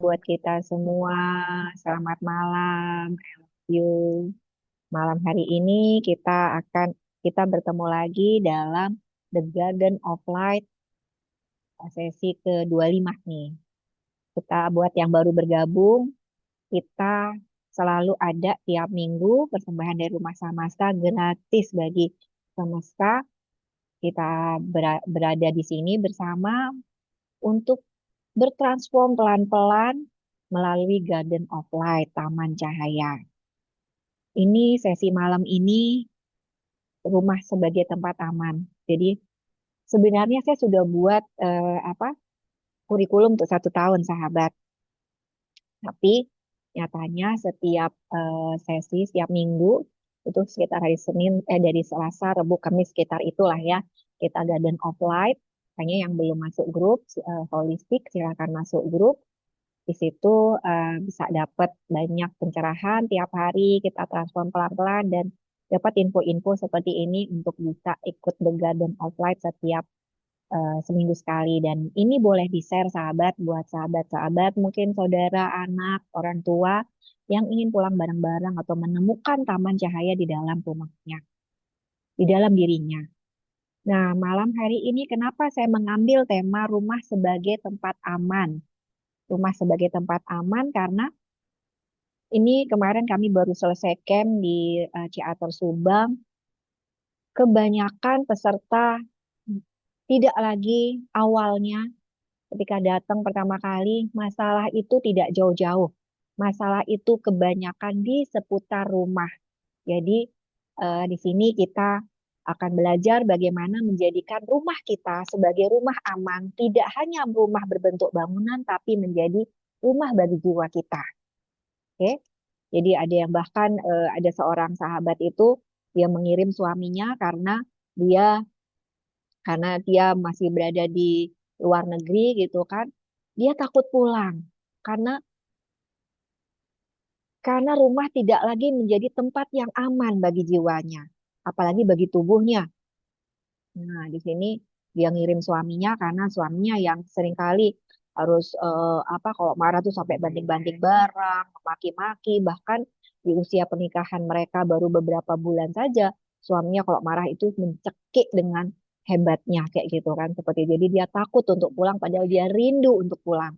buat kita semua. Selamat malam. I love you. Malam hari ini kita bertemu lagi dalam The Garden of Light sesi ke-25 nih. Kita buat yang baru bergabung, kita selalu ada tiap minggu persembahan dari Rumah Samasta gratis bagi semesta. Kita berada di sini bersama untuk bertransform pelan-pelan melalui Garden of Light, Taman Cahaya. Ini sesi malam ini rumah sebagai tempat aman. Jadi sebenarnya saya sudah buat kurikulum untuk 1 tahun, sahabat. Tapi nyatanya setiap sesi, setiap minggu itu sekitar hari Senin, dari Selasa, Rabu, Kamis sekitar itulah ya. Kita Garden of Light. Hanya yang belum masuk grup holistik silakan masuk grup. Di situ bisa dapat banyak pencerahan tiap hari, kita transform pelan-pelan dan dapat info-info seperti ini untuk bisa ikut The Garden of Light setiap seminggu sekali. Dan ini boleh di-share sahabat buat sahabat-sahabat, mungkin saudara, anak, orang tua yang ingin pulang bareng-bareng atau menemukan taman cahaya di dalam rumahnya, di dalam dirinya. Nah, malam hari ini kenapa saya mengambil tema rumah sebagai tempat aman? Rumah sebagai tempat aman karena ini kemarin kami baru selesai camp di Ciater Subang. Kebanyakan peserta tidak lagi awalnya ketika datang pertama kali, masalah itu tidak jauh-jauh. Masalah itu kebanyakan di seputar rumah. Jadi di sini kita akan belajar bagaimana menjadikan rumah kita sebagai rumah aman, tidak hanya rumah berbentuk bangunan, tapi menjadi rumah bagi jiwa kita. Oke, jadi ada yang bahkan ada seorang sahabat itu dia mengirim suaminya dia karena dia masih berada di luar negeri gitu kan. Dia takut pulang karena rumah tidak lagi menjadi tempat yang aman bagi jiwanya, apalagi bagi tubuhnya. Nah, di sini dia ngirim suaminya karena suaminya yang seringkali harus kalau marah tuh sampai banting-banting barang, maki-maki, bahkan di usia pernikahan mereka baru beberapa bulan saja, suaminya kalau marah itu mencekik dengan hebatnya kayak gitu kan. Seperti jadi dia takut untuk pulang padahal dia rindu untuk pulang.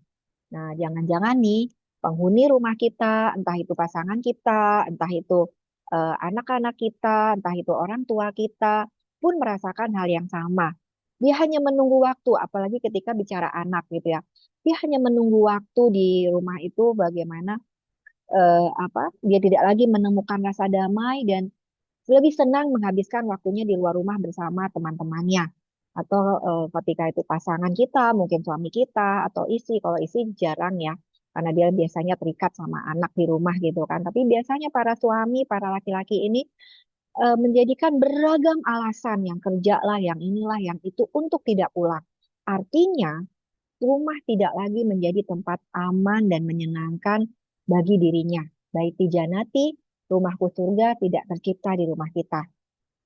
Nah, jangan-jangan nih penghuni rumah kita, entah itu pasangan kita, entah itu anak-anak kita, entah itu orang tua kita, pun merasakan hal yang sama. Dia hanya menunggu waktu, apalagi ketika bicara anak gitu ya. Dia hanya menunggu waktu di rumah itu bagaimana dia tidak lagi menemukan rasa damai dan lebih senang menghabiskan waktunya di luar rumah bersama teman-temannya. Atau ketika itu pasangan kita, mungkin suami kita atau istri. Kalau istri jarang ya, karena dia biasanya terikat sama anak di rumah gitu kan. Tapi biasanya para suami, para laki-laki ini menjadikan beragam alasan yang kerja lah, yang inilah, yang itu untuk tidak pulang. Artinya, rumah tidak lagi menjadi tempat aman dan menyenangkan bagi dirinya. Baik Janati, rumahku surga tidak tercipta di rumah kita.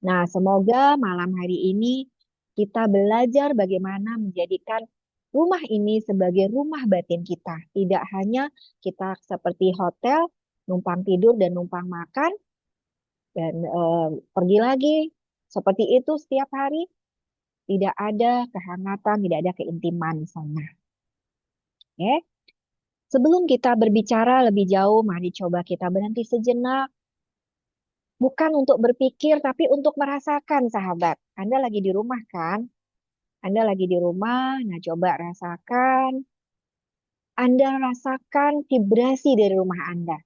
Nah, semoga malam hari ini kita belajar bagaimana menjadikan rumah ini sebagai rumah batin kita. Tidak hanya kita seperti hotel, numpang tidur dan numpang makan, dan pergi lagi seperti itu setiap hari. Tidak ada kehangatan, tidak ada keintiman di sana. Oke? Sebelum kita berbicara lebih jauh, mari coba kita berhenti sejenak. Bukan untuk berpikir, tapi untuk merasakan, sahabat. Anda lagi di rumah kan? Anda lagi di rumah, nah coba rasakan. Anda rasakan vibrasi dari rumah Anda.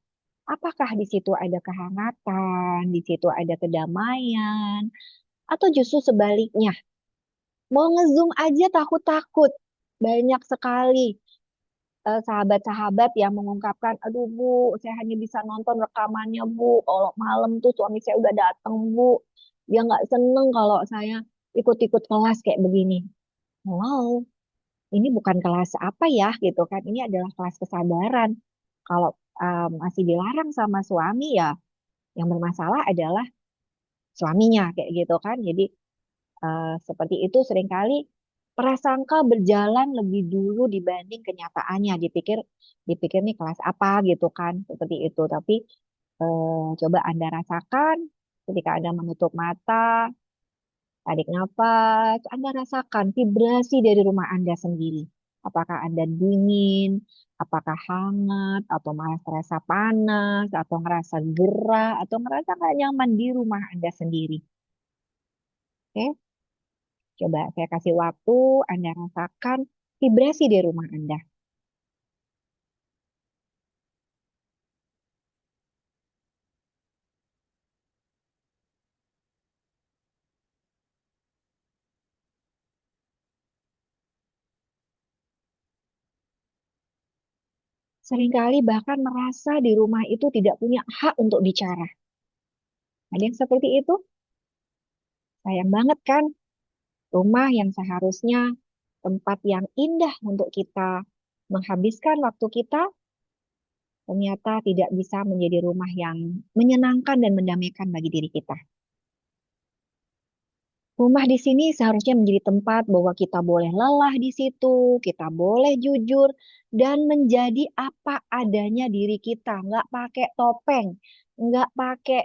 Apakah di situ ada kehangatan, di situ ada kedamaian, atau justru sebaliknya? Mau ngezoom aja takut-takut. Banyak sekali sahabat-sahabat yang mengungkapkan, aduh Bu, saya hanya bisa nonton rekamannya Bu. Kalau malam tuh suami saya udah datang Bu. Dia nggak seneng kalau saya ikut-ikut kelas kayak begini. Wow, ini bukan kelas apa ya gitu kan. Ini adalah kelas kesadaran. Kalau masih dilarang sama suami ya, yang bermasalah adalah suaminya kayak gitu kan. Jadi seperti itu seringkali prasangka berjalan lebih dulu dibanding kenyataannya. Dipikir, dipikir nih kelas apa gitu kan, seperti itu. Tapi coba Anda rasakan ketika Anda menutup mata, tarik nafas, Anda rasakan vibrasi dari rumah Anda sendiri. Apakah Anda dingin, apakah hangat, atau malah terasa panas, atau ngerasa gerah, atau ngerasa nggak nyaman di rumah Anda sendiri. Oke, coba saya kasih waktu, Anda rasakan vibrasi di rumah Anda. Seringkali bahkan merasa di rumah itu tidak punya hak untuk bicara. Ada yang seperti itu? Sayang banget kan? Rumah yang seharusnya tempat yang indah untuk kita menghabiskan waktu kita, ternyata tidak bisa menjadi rumah yang menyenangkan dan mendamaikan bagi diri kita. Rumah di sini seharusnya menjadi tempat bahwa kita boleh lelah di situ, kita boleh jujur, dan menjadi apa adanya diri kita. Nggak pakai topeng, nggak pakai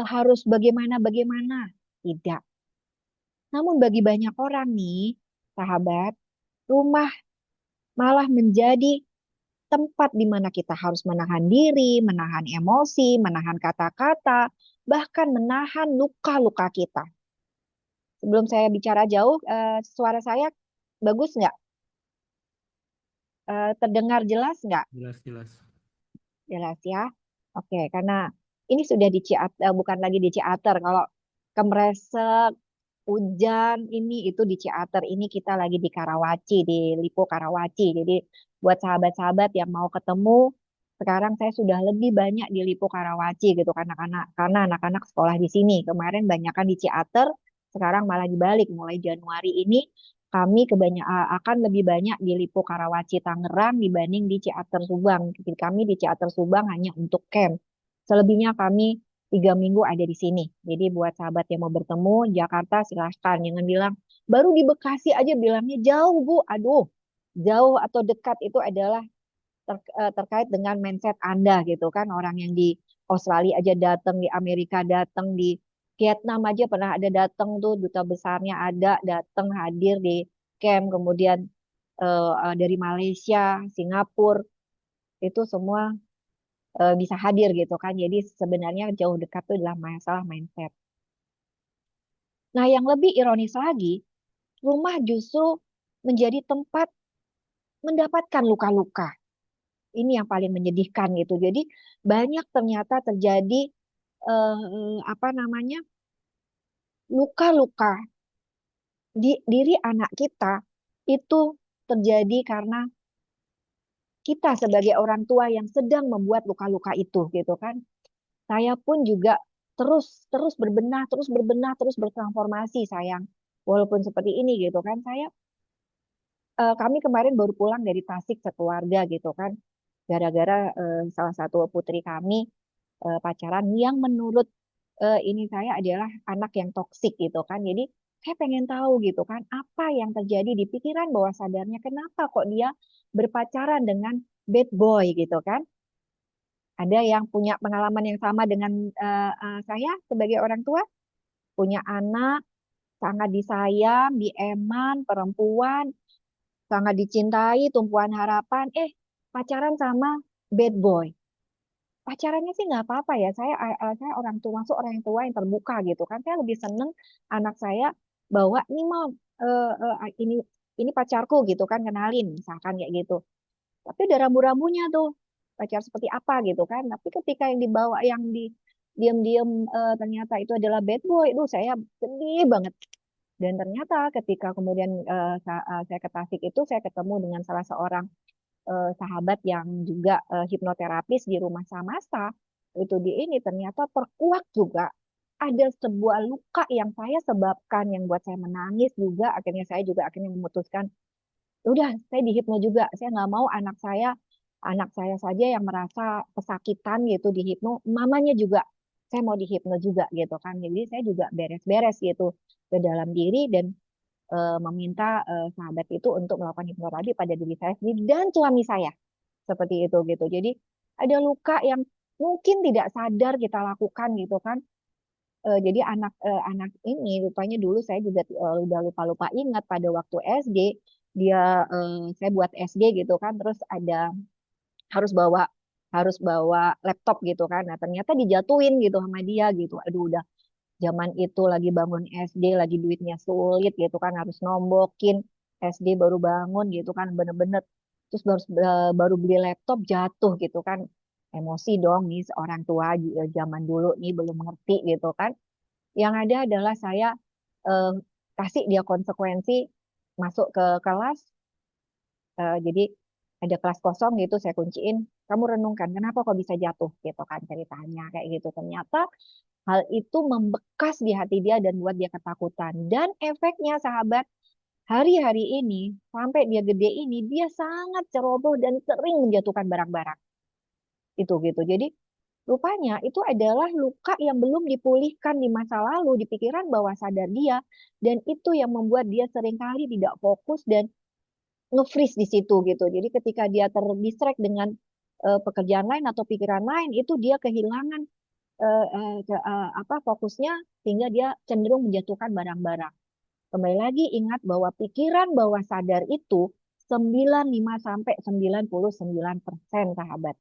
harus bagaimana-bagaimana. Tidak. Namun bagi banyak orang nih, sahabat, rumah malah menjadi tempat di mana kita harus menahan diri, menahan emosi, menahan kata-kata, bahkan menahan luka-luka kita. Sebelum saya bicara jauh, suara saya bagus nggak? Terdengar jelas nggak? Jelas-jelas. Jelas ya. Oke, karena ini sudah di Ciater, bukan lagi di Ciater. Kalau Kemresek, hujan ini itu di Ciater. Ini kita lagi di Karawaci, di Lipo Karawaci. Jadi buat sahabat-sahabat yang mau ketemu, sekarang saya sudah lebih banyak di Lipo Karawaci gitu anak-anak karena anak-anak sekolah di sini. Kemarin banyak kan di Ciater, sekarang malah dibalik. Mulai Januari ini kami akan lebih banyak di Lipo Karawaci Tangerang dibanding di Ciater Subang. Jadi kami di Ciater Subang hanya untuk camp. Selebihnya kami 3 minggu ada di sini. Jadi buat sahabat yang mau bertemu Jakarta silahkan. Jangan bilang baru di Bekasi aja bilangnya jauh Bu. Aduh, jauh atau dekat itu adalah terkait dengan mindset Anda gitu kan. Orang yang di Australia aja datang, di Amerika datang, di Vietnam aja pernah ada datang tuh duta besarnya ada datang hadir di camp. Kemudian dari Malaysia, Singapura itu semua bisa hadir gitu kan. Jadi sebenarnya jauh dekat itu adalah masalah mindset. Nah, yang lebih ironis lagi, rumah justru menjadi tempat mendapatkan luka-luka. Ini yang paling menyedihkan gitu. Jadi banyak ternyata terjadi apa namanya luka-luka di diri anak kita itu terjadi karena kita sebagai orang tua yang sedang membuat luka-luka itu gitu kan. Saya pun juga terus terus berbenah, terus berbenah, terus bertransformasi sayang. Walaupun seperti ini gitu kan. Kami kemarin baru pulang dari Tasik sekeluarga gitu kan. Gara-gara salah satu putri kami pacaran yang menurut ini saya adalah anak yang toksik gitu kan. Jadi saya pengen tahu gitu kan apa yang terjadi di pikiran bawah sadarnya. Kenapa kok dia berpacaran dengan bad boy gitu kan. Ada yang punya pengalaman yang sama dengan saya sebagai orang tua, punya anak, sangat disayang, dieman, perempuan, sangat dicintai, tumpuan harapan, pacaran sama bad boy. Pacarannya sih nggak apa-apa ya, saya orang tua, masuk orang tua yang terbuka gitu kan. Saya lebih seneng anak saya bawa, nih mau ini pacarku gitu kan, kenalin misalkan kayak gitu. Tapi ada rambu-rambunya tuh, pacar seperti apa gitu kan. Tapi ketika yang dibawa yang di diam-diam ternyata itu adalah bad boy, itu saya sedih banget. Dan ternyata ketika kemudian saya ke Tasik itu saya ketemu dengan salah seorang sahabat yang juga hipnoterapis di rumah Samasta. Itu di ini ternyata terkuak juga ada sebuah luka yang saya sebabkan yang buat saya menangis juga. Akhirnya saya juga akhirnya memutuskan udah saya dihipno juga, saya nggak mau anak saya saja yang merasa kesakitan gitu dihipno, mamanya juga saya mau dihipno juga gitu kan. Jadi saya juga beres-beres gitu ke dalam diri dan meminta sahabat itu untuk melakukan hipnoterapi pada diri saya sendiri dan suami saya seperti itu gitu. Jadi ada luka yang mungkin tidak sadar kita lakukan gitu kan. Jadi anak ini rupanya dulu saya juga udah lupa-lupa ingat pada waktu SD dia saya buat SD gitu kan, terus ada harus bawa harus bawa laptop gitu kan. Nah, ternyata dijatuhin gitu sama dia gitu. Aduh, udah zaman itu lagi bangun SD, lagi duitnya sulit gitu kan, harus nombokin SD baru bangun gitu kan, bener-bener. Terus baru beli laptop jatuh gitu kan. Emosi dong nih seorang tua zaman dulu nih belum ngerti gitu kan. Yang ada adalah saya eh, kasih dia konsekuensi masuk ke kelas. Jadi ada kelas kosong gitu, saya kunciin. Kamu renungkan, kenapa kok bisa jatuh gitu kan ceritanya kayak gitu. Ternyata hal itu membekas di hati dia dan buat dia ketakutan. Dan efeknya sahabat, hari-hari ini sampai dia gede ini dia sangat ceroboh dan sering menjatuhkan barang-barang. Itu gitu. Jadi rupanya itu adalah luka yang belum dipulihkan di masa lalu, di pikiran bawah sadar dia. Dan itu yang membuat dia seringkali tidak fokus dan nge-freeze di situ gitu. Jadi ketika dia terdistract dengan pekerjaan lain atau pikiran lain, itu dia kehilangan apa fokusnya sehingga dia cenderung menjatuhkan barang-barang. Kembali lagi ingat bahwa pikiran bawah sadar itu 95 sampai 99% sahabat.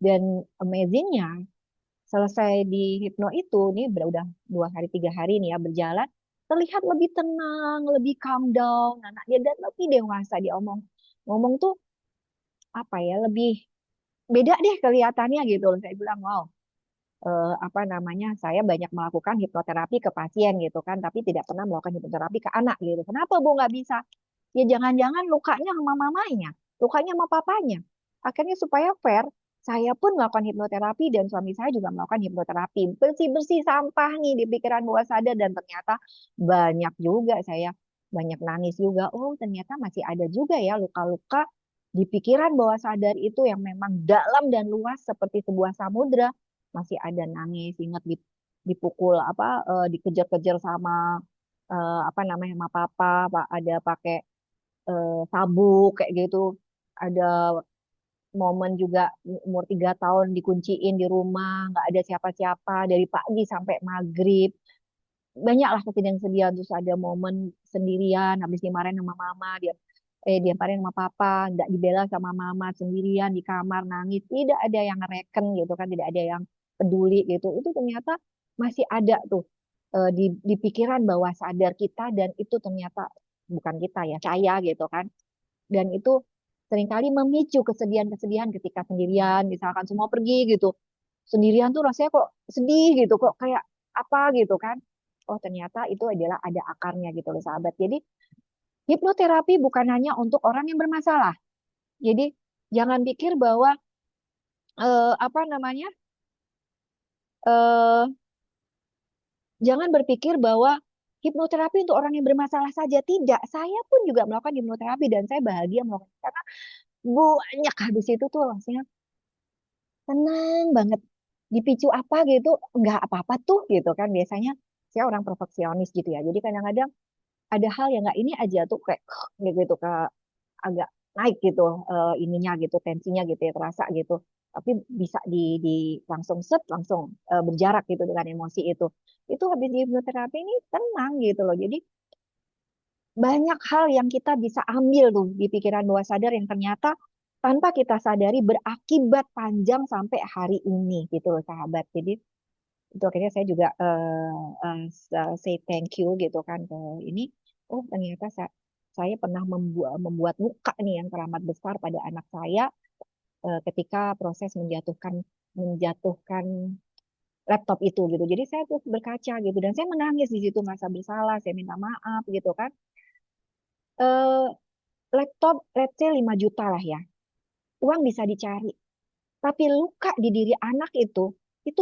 Dan amazingnya selesai di hipno itu, nih udah 2 hari 3 hari nih ya berjalan, terlihat lebih tenang, lebih calm down, anak dia dan lebih dewasa dia ngomong tuh apa ya lebih beda deh kelihatannya gitu. Saya bilang wow, apa namanya saya banyak melakukan hipnoterapi ke pasien gitu kan, tapi tidak pernah melakukan hipnoterapi ke anak gitu. Kenapa Bu nggak bisa? Ya jangan-jangan lukanya sama mamanya, lukanya sama papanya. Akhirnya supaya fair, saya pun melakukan hipnoterapi dan suami saya juga melakukan hipnoterapi. Bersih-bersih sampah nih di pikiran bawah sadar dan ternyata banyak juga saya banyak nangis juga. Oh, ternyata masih ada juga ya luka-luka di pikiran bawah sadar itu yang memang dalam dan luas seperti sebuah samudra. Masih ada nangis, ingat dipukul apa dikejar-kejar sama apa namanya sama papa, Pak, ada pakai sabuk kayak gitu. Ada momen juga umur 3 tahun dikunciin di rumah, nggak ada siapa-siapa dari pagi sampai maghrib. Banyaklah kesedihan-kesedihan, terus ada momen sendirian, habis dimarahin sama mama, dia dimarahin sama papa, nggak dibela sama mama, sendirian di kamar nangis, tidak ada yang ngereken gitu kan, tidak ada yang peduli gitu. Itu ternyata masih ada tuh di pikiran bawah sadar kita dan itu ternyata bukan kita ya, saya gitu kan. Dan itu seringkali memicu kesedihan-kesedihan ketika sendirian, misalkan semua pergi gitu. Sendirian tuh rasanya kok sedih gitu, kok kayak apa gitu kan. Oh ternyata itu adalah ada akarnya gitu loh sahabat. Jadi hipnoterapi bukan hanya untuk orang yang bermasalah. Jadi jangan pikir bahwa apa namanya, eh, jangan berpikir bahwa hipnoterapi untuk orang yang bermasalah saja. Tidak, saya pun juga melakukan hipnoterapi dan saya bahagia melakukan karena banyak habis itu tuh langsung tenang banget. Dipicu apa gitu, nggak apa-apa tuh gitu kan. Biasanya saya orang perfeksionis gitu ya. Jadi kadang-kadang ada hal yang nggak ini aja tuh kayak gitu ke agak naik gitu ininya gitu, tensinya gitu ya terasa gitu. Tapi bisa di langsung set langsung berjarak gitu dengan emosi itu. Itu habis di hipnoterapi ini tenang gitu loh. Jadi banyak hal yang kita bisa ambil tuh di pikiran bawah sadar yang ternyata tanpa kita sadari berakibat panjang sampai hari ini gitu loh sahabat. Jadi itu akhirnya saya juga say thank you gitu kan ke ini. Oh ternyata saya pernah membuat luka nih yang teramat besar pada anak saya ketika proses menjatuhkan menjatuhkan laptop itu gitu. Jadi saya terus berkaca gitu dan saya menangis di situ merasa bersalah, saya minta maaf gitu kan. Eh, Laptop let's say 5 juta lah ya. Uang bisa dicari. Tapi luka di diri anak itu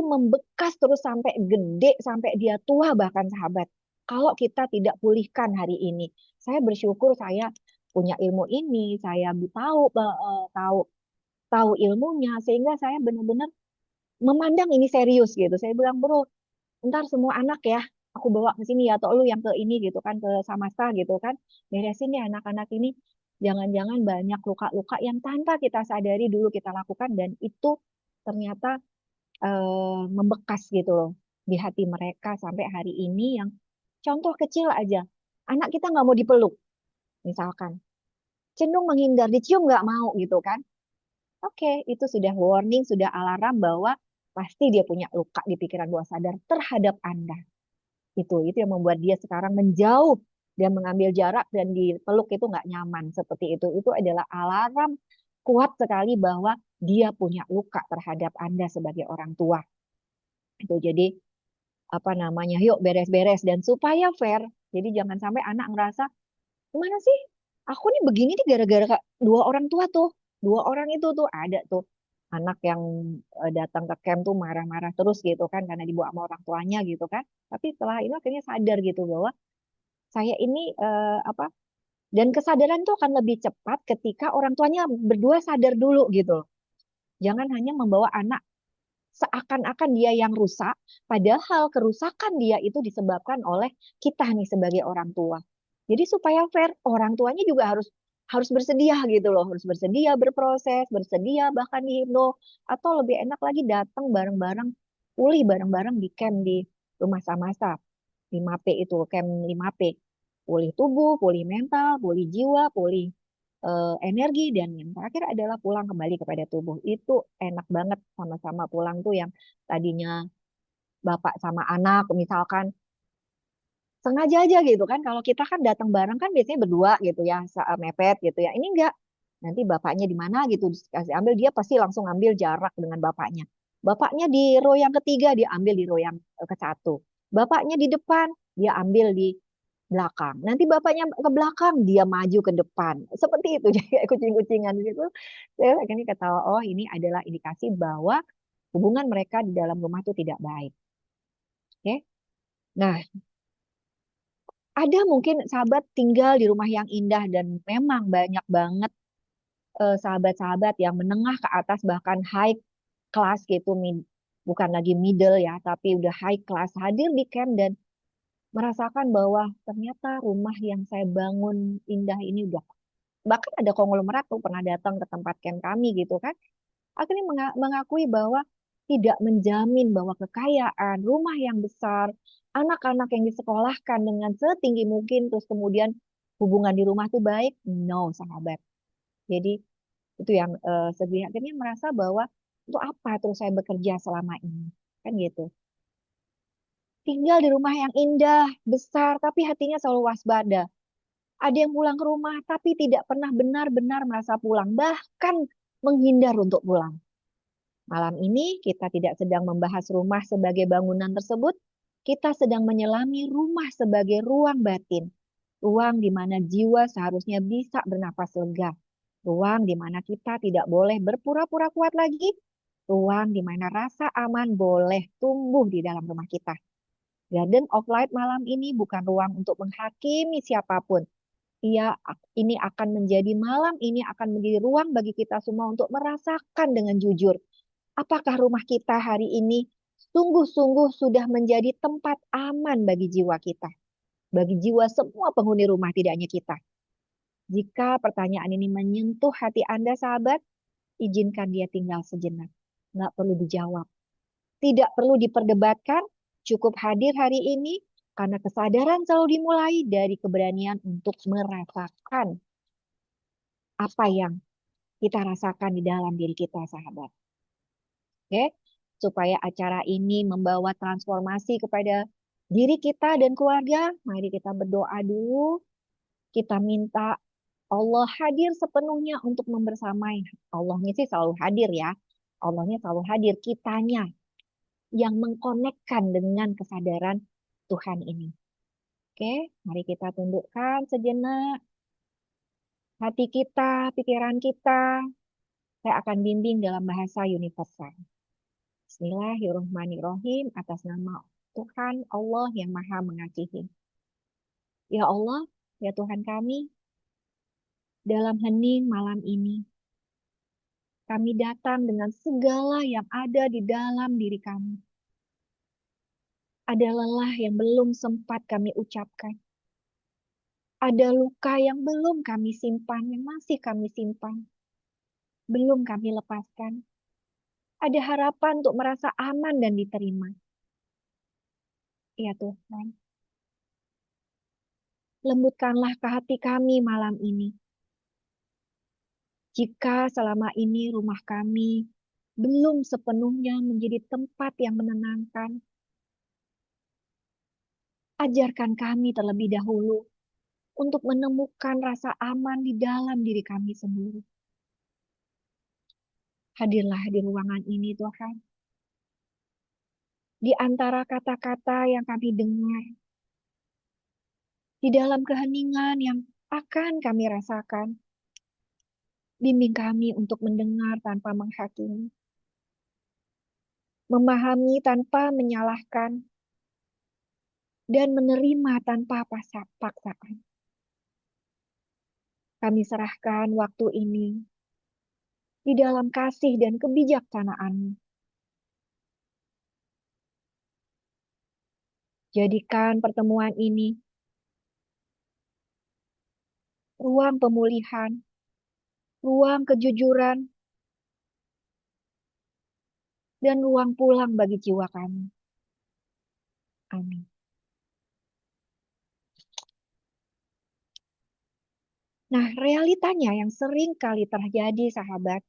membekas terus sampai gede, sampai dia tua bahkan sahabat. Kalau kita tidak pulihkan hari ini. Saya bersyukur saya punya ilmu ini, saya tahu tahu ilmunya sehingga saya benar-benar memandang ini serius gitu. Saya bilang, "Bro, ntar semua anak ya. aku bawa ke sini ya, atau lu yang ke ini gitu kan, ke Samasta gitu kan, beresin ya anak-anak ini. Jangan-jangan banyak luka-luka yang tanpa kita sadari dulu kita lakukan dan itu ternyata membekas gitu loh di hati mereka sampai hari ini. Yang contoh kecil aja, anak kita nggak mau dipeluk misalkan, cenderung menghindar, dicium nggak mau gitu kan. Oke, itu sudah warning, sudah alarm bahwa pasti dia punya luka di pikiran bawah sadar terhadap Anda. Itu yang membuat dia sekarang menjauh dan mengambil jarak dan dipeluk itu nggak nyaman seperti itu. Itu adalah alarm kuat sekali bahwa dia punya luka terhadap Anda sebagai orang tua. Itu jadi apa namanya? Yuk beres-beres dan supaya fair. Jadi jangan sampai anak ngerasa, "Gimana sih? Aku nih begini nih gara-gara dua orang tua tuh. Dua orang itu tuh ada tuh anak yang datang ke camp tuh marah-marah terus gitu kan karena dibawa sama orang tuanya gitu kan. Tapi setelah itu akhirnya sadar gitu bahwa saya ini apa, dan kesadaran tuh akan lebih cepat ketika orang tuanya berdua sadar dulu gitu. Jangan hanya membawa anak seakan-akan dia yang rusak, padahal kerusakan dia itu disebabkan oleh kita nih sebagai orang tua. Jadi supaya fair, orang tuanya juga harus harus bersedia gitu loh, harus bersedia berproses, bersedia bahkan dihipno, atau lebih enak lagi datang bareng-bareng, pulih bareng-bareng di camp di rumah Samasa 5P itu, camp 5P. Pulih tubuh, pulih mental, pulih jiwa, pulih energi, dan yang terakhir adalah pulang kembali kepada tubuh. Itu enak banget sama-sama pulang tuh yang tadinya bapak sama anak misalkan sengaja aja gitu kan. Kalau kita kan datang bareng kan biasanya berdua gitu ya, mepet gitu ya. Ini enggak. Nanti bapaknya di mana gitu dikasih ambil, dia pasti langsung ambil jarak dengan bapaknya. Bapaknya di row yang ketiga, dia ambil di row yang ke satu. Bapaknya di depan, dia ambil di belakang. Nanti bapaknya ke belakang, dia maju ke depan. Seperti itu, jadi kayak kucing-kucingan gitu. Saya akhirnya ketawa, oh ini adalah indikasi bahwa hubungan mereka di dalam rumah itu tidak baik. Oke. Nah, ada mungkin sahabat tinggal di rumah yang indah dan memang banyak banget sahabat-sahabat yang menengah ke atas bahkan high class gitu, bukan lagi middle ya, tapi udah high class hadir di camp dan merasakan bahwa ternyata rumah yang saya bangun indah ini udah, bahkan ada konglomerat tuh pernah datang ke tempat camp kami gitu kan, akhirnya mengakui bahwa tidak menjamin bahwa kekayaan, rumah yang besar, anak-anak yang disekolahkan dengan setinggi mungkin, terus kemudian hubungan di rumah tuh baik. No, sahabat. Jadi itu yang sedih. Akhirnya merasa bahwa untuk apa terus saya bekerja selama ini. Kan gitu. Tinggal di rumah yang indah, besar, tapi hatinya selalu waspada. Ada yang pulang ke rumah, tapi tidak pernah benar-benar merasa pulang. Bahkan menghindar untuk pulang. Malam ini kita tidak sedang membahas rumah sebagai bangunan tersebut, kita sedang menyelami rumah sebagai ruang batin, ruang di mana jiwa seharusnya bisa bernafas lega, ruang di mana kita tidak boleh berpura-pura kuat lagi, ruang di mana rasa aman boleh tumbuh di dalam rumah kita. Garden of Light malam ini bukan ruang untuk menghakimi siapapun. Ini akan menjadi malam ini akan menjadi ruang bagi kita semua untuk merasakan dengan jujur apakah rumah kita hari ini sungguh-sungguh sudah menjadi tempat aman bagi jiwa kita, bagi jiwa semua penghuni rumah, tidak hanya kita. Jika pertanyaan ini menyentuh hati Anda, sahabat, izinkan dia tinggal sejenak. Nggak perlu dijawab. Tidak perlu diperdebatkan, cukup hadir hari ini, karena kesadaran selalu dimulai dari keberanian untuk merasakan apa yang kita rasakan di dalam diri kita, sahabat. Oke, supaya acara ini membawa transformasi kepada diri kita dan keluarga, mari kita berdoa dulu. Kita minta Allah hadir sepenuhnya untuk membersamai. Allahnya sih selalu hadir ya. Allahnya selalu hadir, kitanya yang mengkonekkan dengan kesadaran Tuhan ini. Oke, mari kita tundukkan sejenak hati kita, pikiran kita. Saya akan bimbing dalam bahasa universal. Bismillahirrahmanirrahim, atas nama Tuhan Allah yang Maha Mengasihi. Ya Allah, ya Tuhan kami, dalam hening malam ini, kami datang dengan segala yang ada di dalam diri kami. Ada lelah yang belum sempat kami ucapkan. Ada luka yang belum kami simpan, yang masih kami simpan. Belum kami lepaskan. Ada harapan untuk merasa aman dan diterima. Ya Tuhan, lembutkanlah ke hati kami malam ini. Jika selama ini rumah kami belum sepenuhnya menjadi tempat yang menenangkan, ajarkan kami terlebih dahulu untuk menemukan rasa aman di dalam diri kami sendiri. Hadirlah di ruangan ini, Tuhan. Di antara kata-kata yang kami dengar, di dalam keheningan yang akan kami rasakan, bimbing kami untuk mendengar tanpa menghakimi, memahami tanpa menyalahkan, dan menerima tanpa paksaan. Kami serahkan waktu ini di dalam kasih dan kebijaksanaan-Mu. Jadikan pertemuan ini ruang pemulihan, ruang kejujuran, dan ruang pulang bagi jiwa kami. Amin. Nah, realitanya yang sering kali terjadi, sahabat,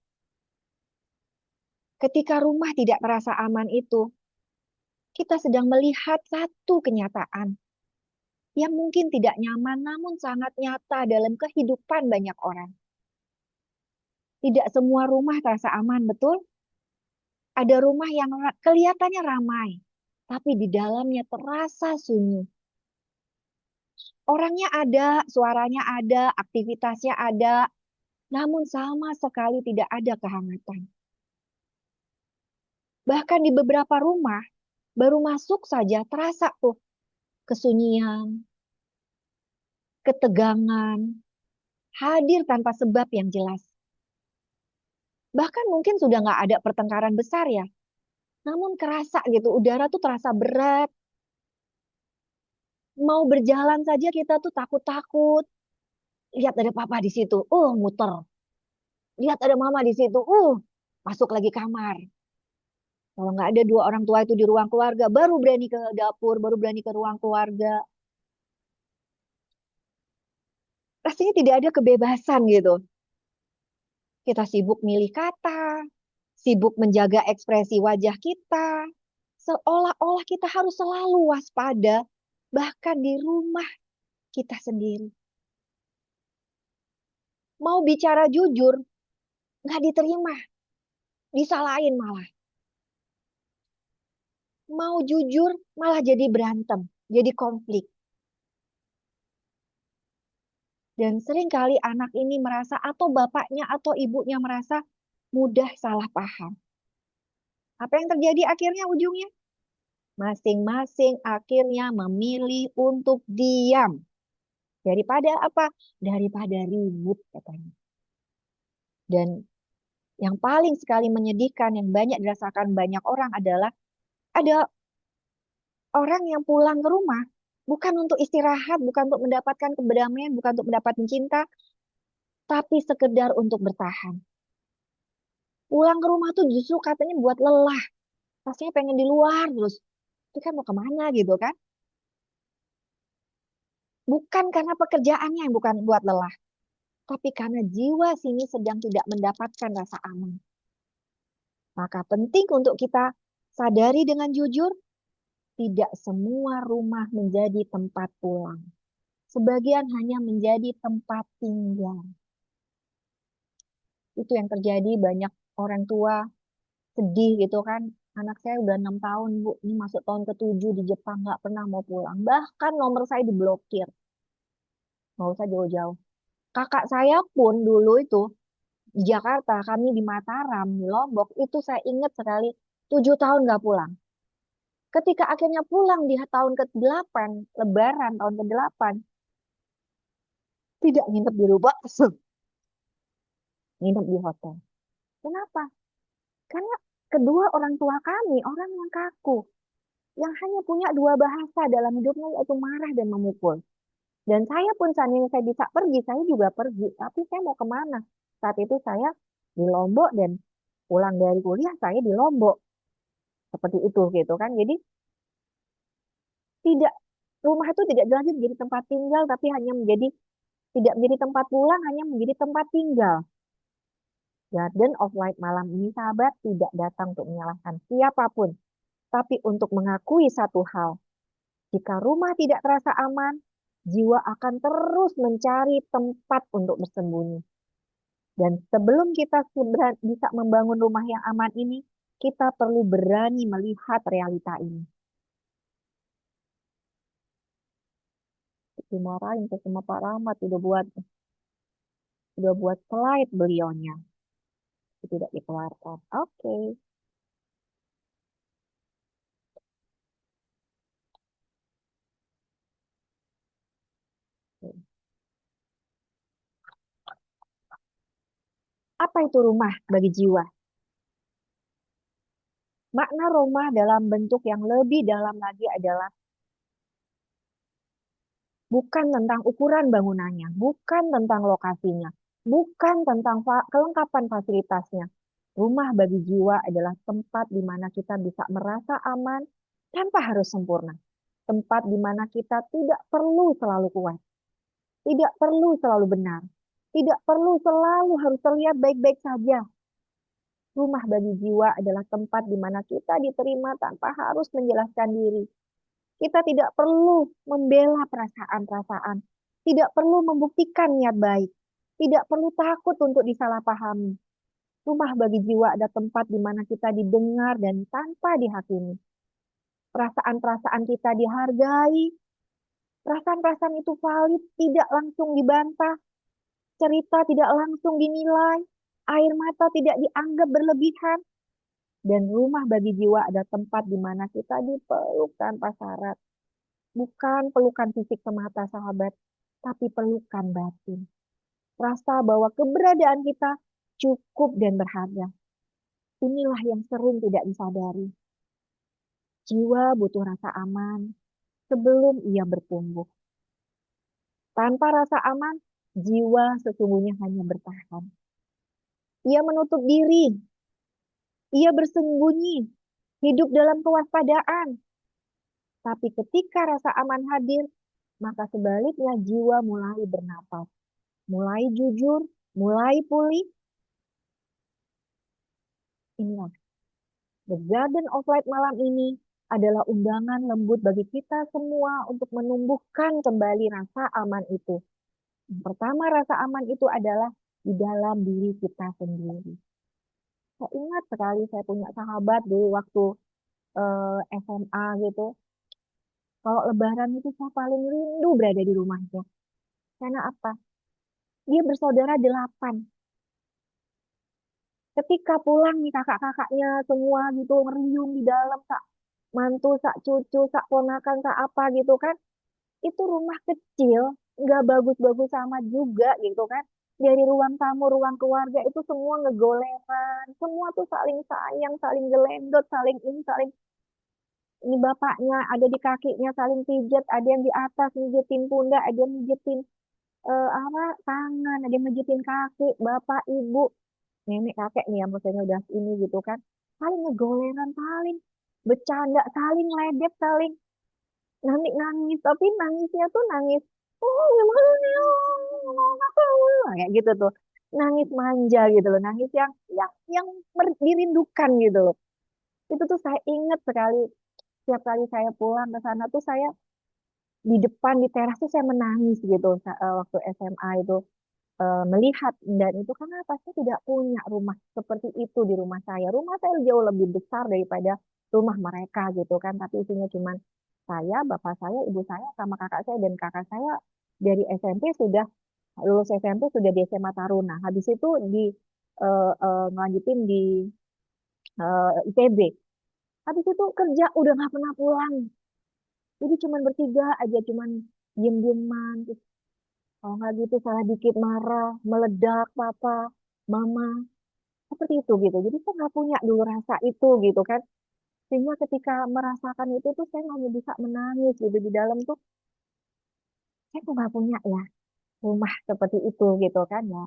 ketika rumah tidak terasa aman itu, kita sedang melihat satu kenyataan yang mungkin tidak nyaman, namun sangat nyata dalam kehidupan banyak orang. Tidak semua rumah terasa aman, betul? Ada rumah yang kelihatannya ramai, tapi di dalamnya terasa sunyi. Orangnya ada, suaranya ada, aktivitasnya ada, namun sama sekali tidak ada kehangatan. Bahkan di beberapa rumah, baru masuk saja terasa tuh kesunyian, ketegangan, hadir tanpa sebab yang jelas. Bahkan mungkin sudah nggak ada pertengkaran besar ya, namun kerasa gitu, udara tuh terasa berat. Mau berjalan saja kita tuh takut-takut. Lihat ada papa di situ, muter. Lihat ada mama di situ, masuk lagi kamar. Kalau nggak ada dua orang tua itu di ruang keluarga, baru berani ke dapur, baru berani ke ruang keluarga. Rasanya tidak ada kebebasan gitu. Kita sibuk milih kata, sibuk menjaga ekspresi wajah kita. Seolah-olah kita harus selalu waspada, bahkan di rumah kita sendiri. Mau bicara jujur, nggak diterima, disalahin malah. Mau jujur, malah jadi berantem, jadi konflik. Dan seringkali anak ini merasa, atau bapaknya atau ibunya merasa mudah salah paham. Apa yang terjadi akhirnya ujungnya? Masing-masing akhirnya memilih untuk diam. Daripada apa? Daripada ribut katanya. Dan yang paling sekali menyedihkan yang banyak dirasakan banyak orang adalah ada orang yang pulang ke rumah bukan untuk istirahat, bukan untuk mendapatkan kedamaian, bukan untuk mendapatkan cinta, tapi sekedar untuk bertahan. Pulang ke rumah tuh justru katanya buat lelah. Rasanya pengen di luar terus. Itu kan mau kemana gitu kan? Bukan karena pekerjaannya yang bukan buat lelah. Tapi karena jiwa sini sedang tidak mendapatkan rasa aman. Maka penting untuk kita sadari dengan jujur, tidak semua rumah menjadi tempat pulang. Sebagian hanya menjadi tempat tinggal. Itu yang terjadi, banyak orang tua sedih gitu kan. Anak saya udah 6 tahun, Bu. Ini masuk tahun ke-7 di Jepang, nggak pernah mau pulang. Bahkan nomor saya diblokir. Nggak usah jauh-jauh. Kakak saya pun dulu itu di Jakarta, kami di Mataram, di Lombok, itu saya ingat sekali 7 tahun nggak pulang. Ketika akhirnya pulang di tahun ke-8, Lebaran tahun ke-8, tidak nginep di rumah, nginep di hotel. Kenapa? Karena kedua orang tua kami orang yang kaku. yang hanya punya dua bahasa dalam hidupnya yaitu marah dan memukul. Dan saya pun seandainya saya bisa pergi, saya juga pergi. Tapi saya mau kemana? Saat itu saya di Lombok dan pulang dari kuliah saya di Lombok. Seperti itu gitu kan. Jadi tidak rumah itu tidak lagi menjadi tempat tinggal, tapi hanya menjadi tidak menjadi tempat pulang, hanya menjadi tempat tinggal. Garden of Light malam ini sahabat tidak datang untuk menyalahkan siapapun, tapi untuk mengakui satu hal. Jika rumah tidak terasa aman, jiwa akan terus mencari tempat untuk bersembunyi. Dan sebelum kita bisa membangun rumah yang aman ini, kita perlu berani melihat realita ini. Dimarahin ke semua Pak Rahmat udah buat slide beliaunya. Tidak dikeluarkan. Oke. Apa itu rumah bagi jiwa? Makna rumah dalam bentuk yang lebih dalam lagi adalah bukan tentang ukuran bangunannya, bukan tentang lokasinya, bukan tentang kelengkapan fasilitasnya. Rumah bagi jiwa adalah tempat di mana kita bisa merasa aman tanpa harus sempurna. Tempat di mana kita tidak perlu selalu kuat, tidak perlu selalu benar, tidak perlu selalu harus terlihat baik-baik saja. Rumah bagi jiwa adalah tempat di mana kita diterima tanpa harus menjelaskan diri. Kita tidak perlu membela perasaan-perasaan, tidak perlu membuktikan niat baik, tidak perlu takut untuk disalahpahami. Rumah bagi jiwa ada tempat di mana kita didengar dan tanpa dihakimi. Perasaan-perasaan kita dihargai, perasaan-perasaan itu valid, tidak langsung dibantah, cerita tidak langsung dinilai, air mata tidak dianggap berlebihan. Dan rumah bagi jiwa ada tempat di mana kita dipeluk tanpa syarat. Bukan pelukan fisik semata, sahabat, tapi pelukan batin. Rasa bahwa keberadaan kita cukup dan berharga. Inilah yang sering tidak disadari. Jiwa butuh rasa aman sebelum ia bertumbuh. Tanpa rasa aman, jiwa sesungguhnya hanya bertahan. Ia menutup diri, ia bersembunyi, hidup dalam kewaspadaan. Tapi ketika rasa aman hadir, maka sebaliknya jiwa mulai bernapas, mulai jujur, mulai pulih. Inilah The Garden of Light malam ini adalah undangan lembut bagi kita semua untuk menumbuhkan kembali rasa aman itu. Yang pertama, rasa aman itu adalah di dalam diri kita sendiri. Saya ingat sekali saya punya sahabat dulu waktu SMA gitu. Kalau Lebaran itu saya paling rindu berada di rumahnya. Karena apa? Dia bersaudara 8. Ketika pulang nih kakak-kakaknya semua gitu ngeriung di dalam, sak mantu, sak cucu, sak ponakan, sak apa gitu kan. Itu rumah kecil, nggak bagus-bagus sama juga gitu kan. Dari ruang tamu, ruang keluarga itu semua ngegoleran. Semua tuh saling sayang, saling gelendot, saling ini, saling ini bapaknya ada di kakinya saling pijat, ada yang di atas mijitin pundak, ada yang mijitin apa tangan, ada yang mijitin kaki, bapak, ibu, nenek, kakek nih ya maksudnya udah ini gitu kan. Saling ngegoleran, saling bercanda, saling ledek, saling nanti nangis, tapi nangisnya tuh nangis oh gimana nih kayak gitu tuh, nangis manja gitu loh, nangis yang dirindukan gitu loh. Itu tuh saya ingat sekali, setiap kali saya pulang ke sana tuh saya di depan di teras tuh saya menangis gitu waktu SMA itu, melihat. Dan itu kenapa saya tidak punya rumah seperti itu di rumah saya jauh lebih besar daripada rumah mereka gitu kan, tapi isinya cuma saya, bapak saya, ibu saya, sama kakak saya. Dan kakak saya dari SMP sudah lulus SMP sudah di SMA Taruna. Habis itu ngelanjutin di ITB. Habis itu kerja udah nggak pernah pulang. Jadi cuman bertiga aja, cuman diem-dieman. Terus kalau nggak gitu salah dikit marah, meledak, papa, mama. Seperti itu gitu. Jadi saya nggak punya dulu rasa itu gitu kan. Sehingga ketika merasakan itu tuh saya hanya bisa menangis gitu di dalam tuh. Saya tuh nggak punya ya rumah seperti itu gitu kan ya.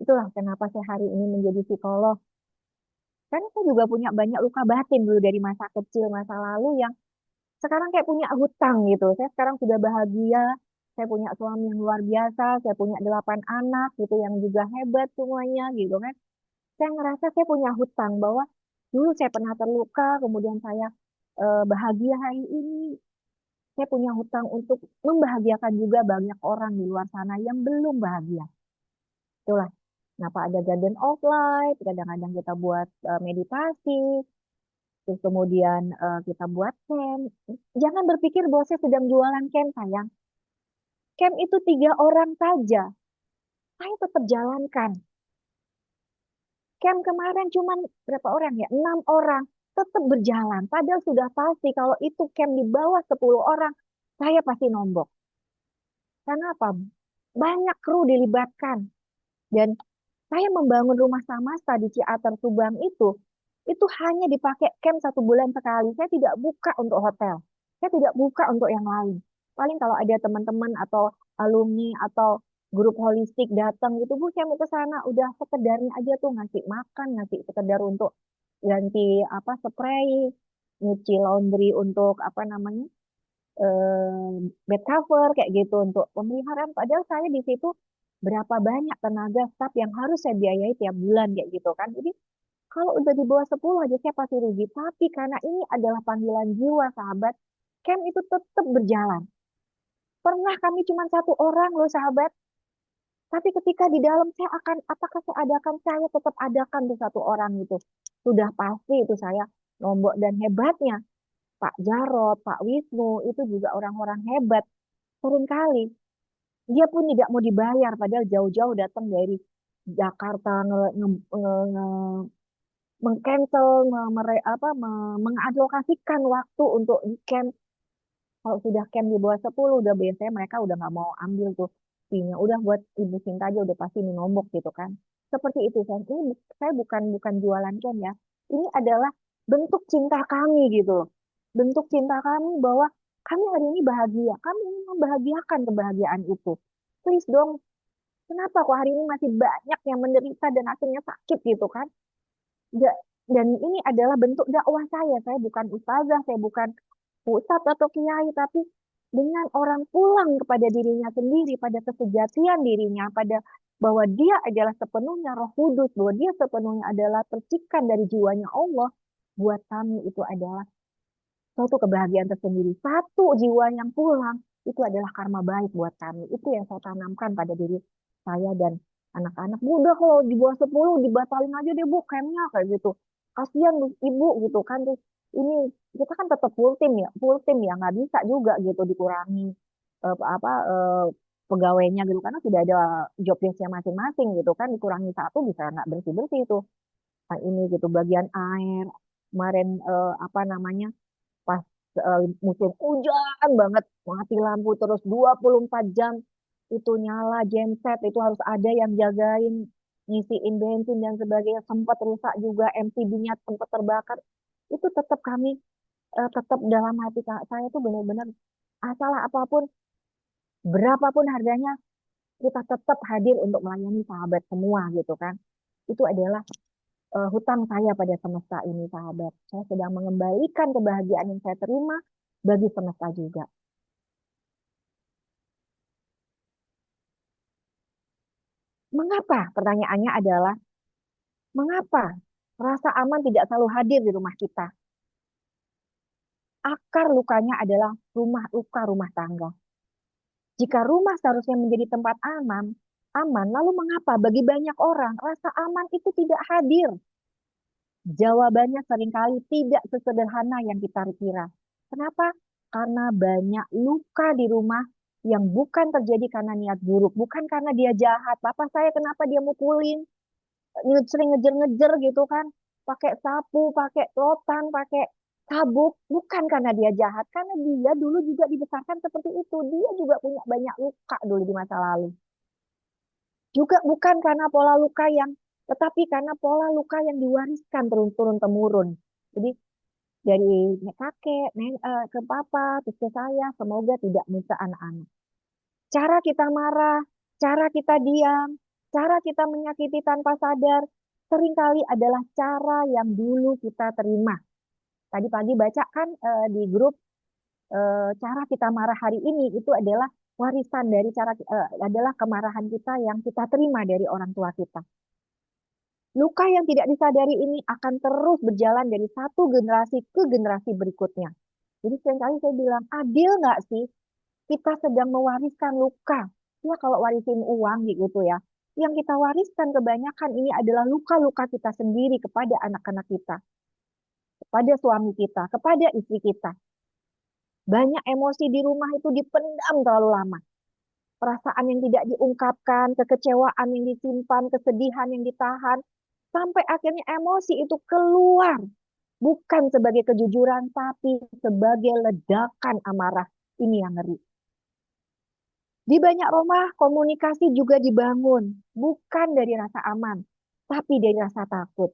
Itulah kenapa saya hari ini menjadi psikolog. Karena saya juga punya banyak luka batin dulu dari masa kecil, masa lalu yang sekarang kayak punya hutang gitu. Saya sekarang sudah bahagia, saya punya suami yang luar biasa, saya punya 8 anak gitu yang juga hebat semuanya gitu kan. Saya ngerasa saya punya hutang bahwa dulu saya pernah terluka, kemudian saya bahagia hari ini. Saya punya hutang untuk membahagiakan juga banyak orang di luar sana yang belum bahagia. Itulah kenapa ada Garden of Light, kadang-kadang kita buat meditasi, terus kemudian kita buat camp. Jangan berpikir bahwa saya sedang jualan camp, sayang. Camp itu 3 orang saja. Saya tetap jalankan. Camp kemarin cuma berapa orang ya? 6 orang. Tetap berjalan. Padahal sudah pasti kalau itu camp di bawah 10 orang, saya pasti nombok. Karena apa? Banyak kru dilibatkan. Dan saya membangun rumah Samasta di Ciater Subang itu hanya dipakai camp 1 bulan sekali. Saya tidak buka untuk hotel. Saya tidak buka untuk yang lain. Paling kalau ada teman-teman atau alumni atau grup holistik datang gitu, Bu, saya mau ke sana. Udah sekedarnya aja tuh ngasih makan, ngasih sekedar untuk ganti apa spray, nyuci laundry untuk apa namanya bed cover kayak gitu untuk pemeliharaan. Padahal saya di situ berapa banyak tenaga staff yang harus saya biayai tiap bulan kayak gitu kan. Jadi kalau udah di bawah 10 aja saya pasti rugi. Tapi karena ini adalah panggilan jiwa sahabat, camp itu tetap berjalan. Pernah kami cuma 1 orang loh sahabat. Tapi ketika di dalam saya akan, apakah saya adakan, saya tetap adakan tuh 1 orang itu. Sudah pasti itu saya nombok dan hebatnya. Pak Jarot, Pak Wisnu, itu juga orang-orang hebat. Seringkali dia pun tidak mau dibayar, padahal jauh-jauh datang dari Jakarta mengcancel, mengadvokasikan waktu untuk camp. Kalau sudah camp di bawah 10, udah biasanya mereka udah nggak mau ambil tuh fee-nya. Udah buat Ibu Sinta aja udah pasti ini nombok gitu kan. Seperti itu, saya. Ini saya bukan jualan camp ya. Ini adalah bentuk cinta kami gitu loh. Bentuk cinta kami bahwa kami hari ini bahagia. Kami ingin membahagiakan kebahagiaan itu. Please dong, kenapa kok hari ini masih banyak yang menderita dan akhirnya sakit gitu kan? Ja- Dan ini adalah bentuk dakwah saya. Saya bukan ustazah, saya bukan ustadz atau kiai, tapi dengan orang pulang kepada dirinya sendiri, pada kesejatian dirinya, pada bahwa dia adalah sepenuhnya Roh Kudus, bahwa dia sepenuhnya adalah percikan dari jiwanya Allah, buat kami itu adalah suatu kebahagiaan tersendiri. Satu jiwa yang pulang, itu adalah karma baik buat kami. Itu yang saya tanamkan pada diri saya dan anak-anak. Bu, udah kalau di bawah 10 dibatalin aja deh Bu, campnya kayak gitu. Kasihan Bu, ibu gitu kan. Terus ini kita kan tetap full tim ya, nggak bisa juga gitu dikurangi apa pegawainya gitu karena sudah ada job desk-nya masing-masing gitu kan, dikurangi satu bisa nggak bersih-bersih itu. Nah, ini gitu bagian air kemarin apa namanya pas musim hujan banget mati lampu terus 24 jam itu nyala genset itu harus ada yang jagain ngisiin bensin dan sebagainya, sempat rusak juga MTB-nya sempat terbakar. Itu tetap kami tetap dalam hati saya tuh benar-benar salah apapun berapapun harganya kita tetap hadir untuk melayani sahabat semua gitu kan. Itu adalah hutang saya pada semesta ini, sahabat. Saya sedang mengembalikan kebahagiaan yang saya terima bagi semesta juga. Mengapa? Pertanyaannya adalah, mengapa rasa aman tidak selalu hadir di rumah kita? Akar lukanya adalah rumah luka rumah tangga. Jika rumah seharusnya menjadi tempat aman, lalu mengapa bagi banyak orang rasa aman itu tidak hadir? Jawabannya seringkali tidak sesederhana yang kita kira. Kenapa? Karena banyak luka di rumah yang bukan terjadi karena niat buruk, bukan karena dia jahat. Papa saya kenapa dia mukulin, sering ngejer-ngejer gitu kan, pakai sapu, pakai rotan, pakai sabuk, bukan karena dia jahat, karena dia dulu juga dibesarkan seperti itu. Dia juga punya banyak luka dulu di masa lalu. Juga bukan karena pola luka yang, tetapi karena pola luka yang diwariskan turun-turun temurun. Jadi dari kakek, ke papa, terus ke saya, semoga tidak menyiksa anak-anak. Cara kita marah, cara kita diam, cara kita menyakiti tanpa sadar, seringkali adalah cara yang dulu kita terima. Tadi pagi baca kan di grup, cara kita marah hari ini itu adalah warisan dari adalah kemarahan kita yang kita terima dari orang tua kita. Luka yang tidak disadari ini akan terus berjalan dari satu generasi ke generasi berikutnya. Jadi seringkali saya bilang, adil nggak sih kita sedang mewariskan luka? Ya kalau warisin uang gitu ya. Yang kita wariskan kebanyakan ini adalah luka-luka kita sendiri kepada anak-anak kita, kepada suami kita, kepada istri kita. Banyak emosi di rumah itu dipendam terlalu lama. Perasaan yang tidak diungkapkan, kekecewaan yang disimpan, kesedihan yang ditahan, sampai akhirnya emosi itu keluar. Bukan sebagai kejujuran, tapi sebagai ledakan amarah. Ini yang ngeri. Di banyak rumah, komunikasi juga dibangun. Bukan dari rasa aman, tapi dari rasa takut.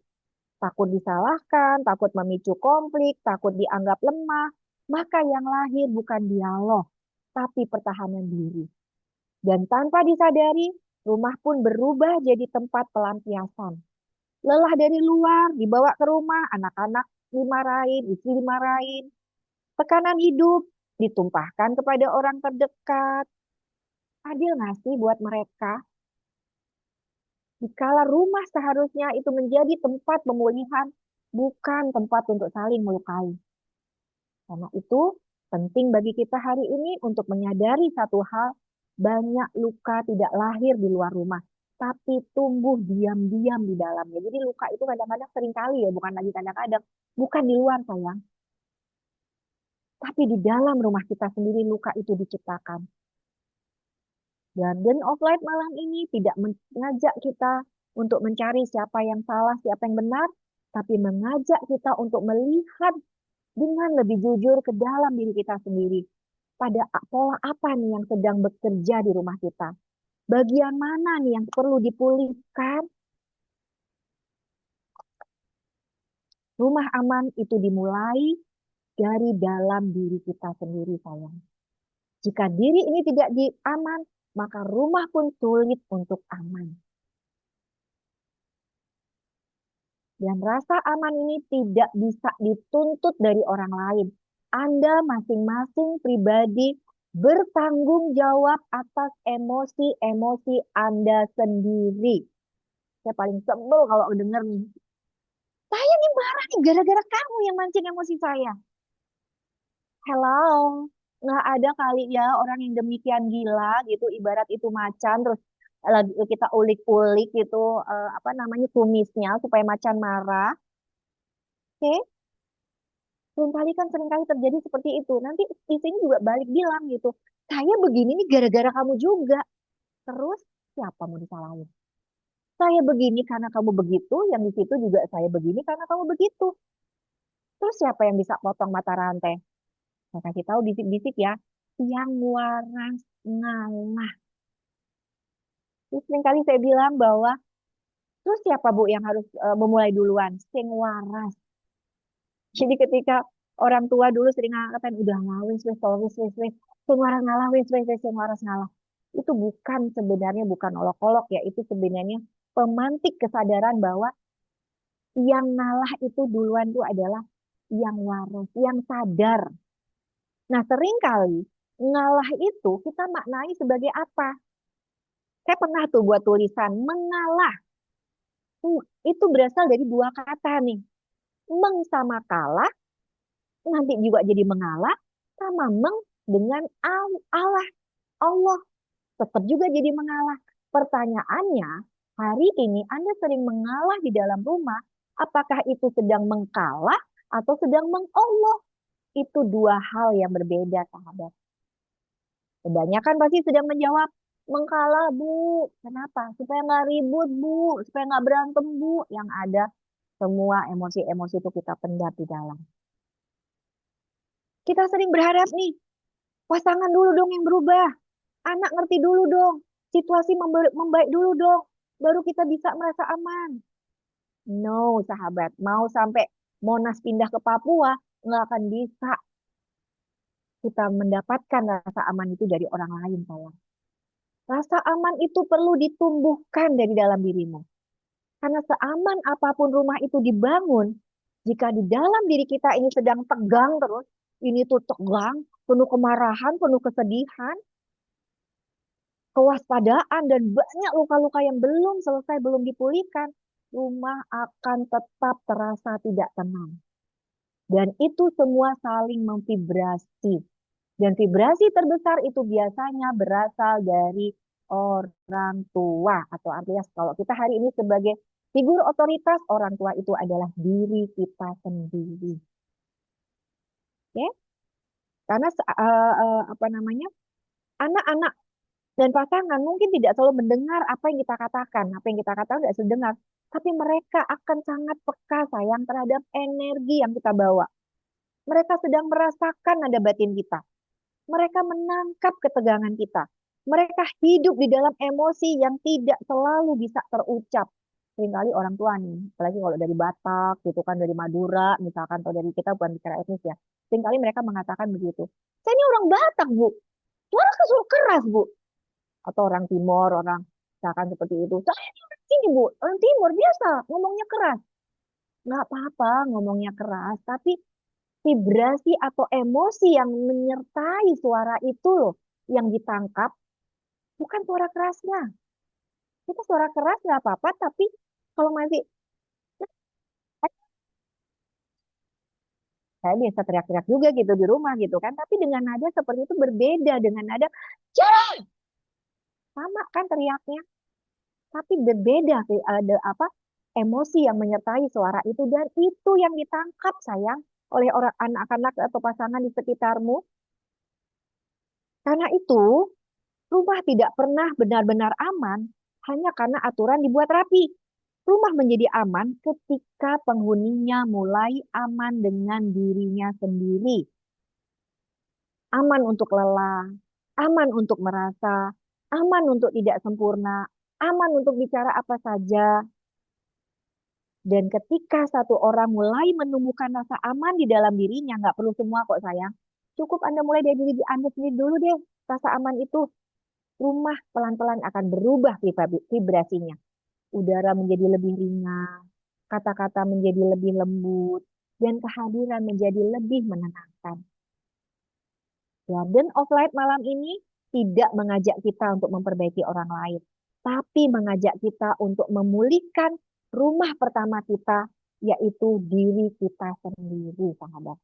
Takut disalahkan, takut memicu konflik, takut dianggap lemah. Maka yang lahir bukan dialog, tapi pertahanan diri. Dan tanpa disadari, rumah pun berubah jadi tempat pelampiasan. Lelah dari luar, dibawa ke rumah, anak-anak dimarahin, istri dimarahin. Tekanan hidup ditumpahkan kepada orang terdekat. Adil nggak sih buat mereka? Dikala rumah seharusnya itu menjadi tempat pemulihan, bukan tempat untuk saling melukai. Karena itu penting bagi kita hari ini untuk menyadari satu hal, banyak luka tidak lahir di luar rumah, tapi tumbuh diam-diam di dalamnya. Jadi luka itu kadang-kadang sering kali ya, bukan lagi kadang-kadang, bukan di luar sayang, tapi di dalam rumah kita sendiri luka itu diciptakan. Garden of Light malam ini tidak mengajak kita untuk mencari siapa yang salah, siapa yang benar, tapi mengajak kita untuk melihat dengan lebih jujur ke dalam diri kita sendiri. Pada pola apa nih yang sedang bekerja di rumah kita? Bagian mana nih yang perlu dipulihkan? Rumah aman itu dimulai dari dalam diri kita sendiri, sayang. Jika diri ini tidak aman, maka rumah pun sulit untuk aman. Dan rasa aman ini tidak bisa dituntut dari orang lain. Anda masing-masing pribadi bertanggung jawab atas emosi-emosi Anda sendiri. Saya paling sebel kalau dengar nih. Saya nih marah nih gara-gara kamu yang mancing emosi saya. Hello, nggak ada kali ya orang yang demikian gila gitu, ibarat itu macan, terus lagi kita ulik-ulik gitu, apa namanya tumisnya supaya macan marah. Oke, seringkali kan seringkali terjadi seperti itu. Nanti istrinya juga balik bilang gitu, saya begini nih gara-gara kamu juga. Terus siapa mau disalahin? Saya begini karena kamu begitu, yang di situ juga saya begini karena kamu begitu. Terus siapa yang bisa potong mata rantai? Saya kasih tahu bisik-bisik ya, yang waras ngalah. Terus seringkali saya bilang bahwa terus siapa Bu yang harus memulai duluan? Sing waras. Jadi ketika orang tua dulu sering ngatakan udah ngalah wis wis wis wis wis sing waras ngalah wis wis wis sing waras ngalah. Itu bukan sebenarnya bukan olok-olok ya, itu sebenarnya pemantik kesadaran bahwa yang ngalah itu duluan itu adalah yang waras, yang sadar. Nah, seringkali ngalah itu kita maknai sebagai apa? Saya pernah tuh buat tulisan mengalah. Itu berasal dari dua kata nih. Meng sama kalah, nanti juga jadi mengalah, sama meng dengan Allah. Allah tetap juga jadi mengalah. Pertanyaannya, hari ini Anda sering mengalah di dalam rumah, apakah itu sedang mengkalah atau sedang mengolok? Itu dua hal yang berbeda, sahabat. Kebanyakan pasti sedang menjawab, mengkalah, Bu. Kenapa? Supaya nggak ribut, Bu. Supaya nggak berantem, Bu. Yang ada semua emosi-emosi itu kita pendam di dalam. Kita sering berharap nih, pasangan dulu dong yang berubah. Anak ngerti dulu dong. Situasi membaik dulu dong. Baru kita bisa merasa aman. No, sahabat. Mau sampai Monas pindah ke Papua, nggak akan bisa kita mendapatkan rasa aman itu dari orang lain, sayang. Rasa aman itu perlu ditumbuhkan dari dalam dirimu. Karena seaman apapun rumah itu dibangun, jika di dalam diri kita ini sedang tegang terus, ini tuh tegang, penuh kemarahan, penuh kesedihan, kewaspadaan, dan banyak luka-luka yang belum selesai, belum dipulihkan, rumah akan tetap terasa tidak tenang. Dan itu semua saling memvibrasi. Dan vibrasi terbesar itu biasanya berasal dari orang tua. Atau artinya kalau kita hari ini sebagai figur otoritas, orang tua itu adalah diri kita sendiri. Oke? Karena apa namanya? Anak-anak dan pasangan mungkin tidak selalu mendengar apa yang kita katakan. Apa yang kita katakan tidak selalu dengar. Tapi mereka akan sangat peka, sayang, terhadap energi yang kita bawa. Mereka sedang merasakan nada batin kita. Mereka menangkap ketegangan kita. Mereka hidup di dalam emosi yang tidak selalu bisa terucap. Seringkali orang tua nih, apalagi kalau dari Batak, gitu kan, dari Madura, misalkan, atau dari kita bukan bicara etnis ya. Seringkali mereka mengatakan begitu. Saya ini orang Batak, Bu. Suara kesuruh keras, Bu. Atau orang Timur, orang misalkan seperti itu. Saya ini orang sini, Bu. Orang Timur biasa, ngomongnya keras. Nggak apa-apa ngomongnya keras, tapi vibrasi atau emosi yang menyertai suara itu loh yang ditangkap, bukan suara kerasnya. Kita suara keras nggak apa-apa, tapi kalau masih saya biasa teriak-teriak juga gitu di rumah gitu kan, tapi dengan nada seperti itu berbeda dengan nada "Jangan!" Sama kan teriaknya, tapi berbeda ada apa emosi yang menyertai suara itu, dan itu yang ditangkap, sayang, oleh orang anak-anak atau pasangan di sekitarmu. Karena itu rumah tidak pernah benar-benar aman hanya karena aturan dibuat rapi. Rumah menjadi aman ketika penghuninya mulai aman dengan dirinya sendiri. Aman untuk lelah, aman untuk merasa, aman untuk tidak sempurna, aman untuk bicara apa saja. Dan ketika satu orang mulai menemukan rasa aman di dalam dirinya, nggak perlu semua kok, sayang. Cukup Anda mulai dari diri Anda sendiri dulu deh. Rasa aman itu, rumah pelan-pelan akan berubah vibrasinya. Udara menjadi lebih ringan, kata-kata menjadi lebih lembut, dan kehadiran menjadi lebih menenangkan. Garden of Light malam ini tidak mengajak kita untuk memperbaiki orang lain, tapi mengajak kita untuk memulihkan rumah pertama kita, yaitu diri kita sendiri, sahabat.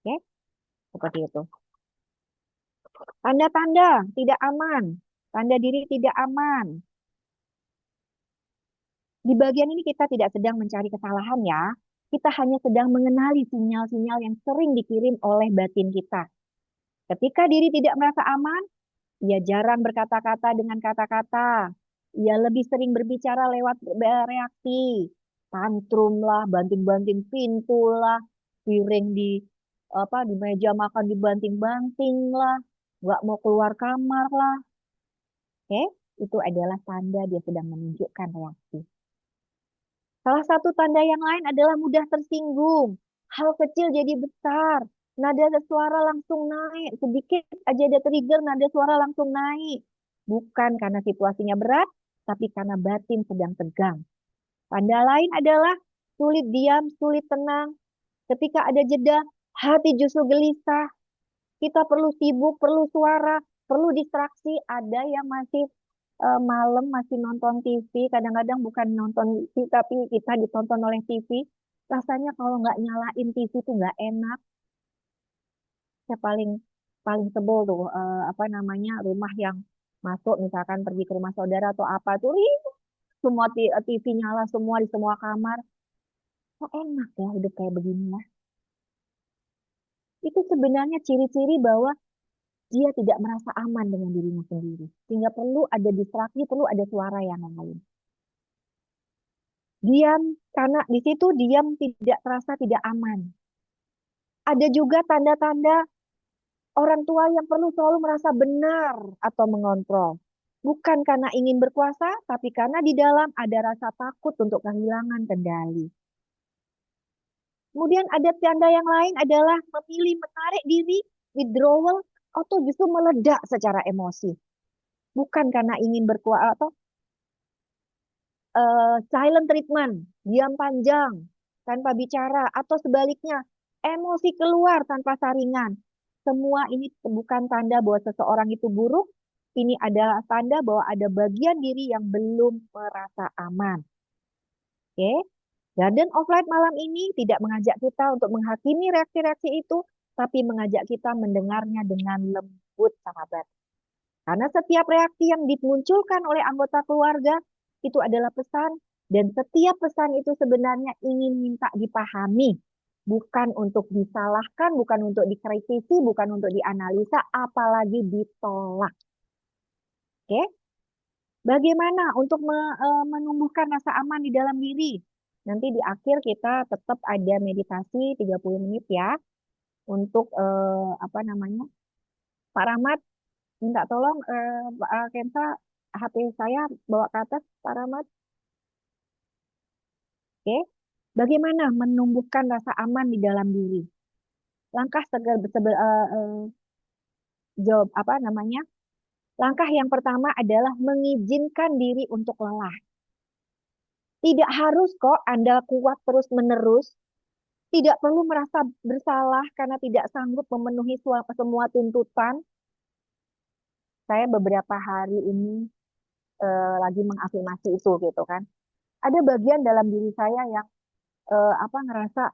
Oke, seperti itu. Tanda-tanda tidak aman, tanda diri tidak aman. Di bagian ini kita tidak sedang mencari kesalahan ya. Kita hanya sedang mengenali sinyal-sinyal yang sering dikirim oleh batin kita. Ketika diri tidak merasa aman, ia jarang berkata-kata dengan kata-kata. Ia lebih sering berbicara lewat reaksi. Tantrum lah, banting-banting pintu lah, piring di meja makan dibanting-banting lah, nggak mau keluar kamar lah. Oke, itu adalah tanda dia sedang menunjukkan reaksi. Salah satu tanda yang lain adalah mudah tersinggung. Hal kecil jadi besar. Nada suara langsung naik. Sedikit aja ada trigger, nada suara langsung naik. Bukan karena situasinya berat, tapi karena batin sedang tegang. Tanda lain adalah sulit diam, sulit tenang. Ketika ada jeda, hati justru gelisah. Kita perlu sibuk, perlu suara, perlu distraksi. Ada yang masih malam masih nonton TV, kadang-kadang bukan nonton TV, tapi kita ditonton oleh TV. Rasanya kalau nggak nyalain TV itu nggak enak. Saya paling paling sebel tuh apa namanya rumah yang masuk misalkan pergi ke rumah saudara atau apa tuh semua TV nyala semua di semua kamar. Kok enak ya hidup kayak begini ya? Itu sebenarnya ciri-ciri bahwa dia tidak merasa aman dengan dirinya sendiri. Sehingga perlu ada distraksi, perlu ada suara yang lain. Diam, karena di situ diam tidak terasa tidak aman. Ada juga tanda-tanda orang tua yang perlu selalu merasa benar atau mengontrol. Bukan karena ingin berkuasa, tapi karena di dalam ada rasa takut untuk kehilangan kendali. Kemudian ada tanda yang lain adalah memilih menarik diri, withdrawal, atau justru meledak secara emosi. Bukan karena ingin berkuasa atau silent treatment, diam panjang, tanpa bicara, atau sebaliknya, emosi keluar tanpa saringan. Semua ini bukan tanda bahwa seseorang itu buruk, ini adalah tanda bahwa ada bagian diri yang belum merasa aman. Oke, Garden of Light malam ini tidak mengajak kita untuk menghakimi reaksi-reaksi itu, tapi mengajak kita mendengarnya dengan lembut, sahabat. Karena setiap reaksi yang dimunculkan oleh anggota keluarga itu adalah pesan, dan setiap pesan itu sebenarnya ingin minta dipahami, bukan untuk disalahkan, bukan untuk dikritisi, bukan untuk dianalisa, apalagi ditolak. Oke? Bagaimana untuk menumbuhkan rasa aman di dalam diri? Nanti di akhir kita tetap ada meditasi 30 menit ya untuk apa namanya? Pak Rahmat minta tolong Pak Kensa HP saya bawa ke atas Pak Rahmat. Oke. Bagaimana menumbuhkan rasa aman di dalam diri? Langkah jawab apa namanya? Langkah yang pertama adalah mengizinkan diri untuk lelah. Tidak harus kok Anda kuat terus-menerus. Tidak perlu merasa bersalah karena tidak sanggup memenuhi semua tuntutan. Saya beberapa hari ini lagi mengafirmasi itu gitu kan. Ada bagian dalam diri saya yang apa ngerasa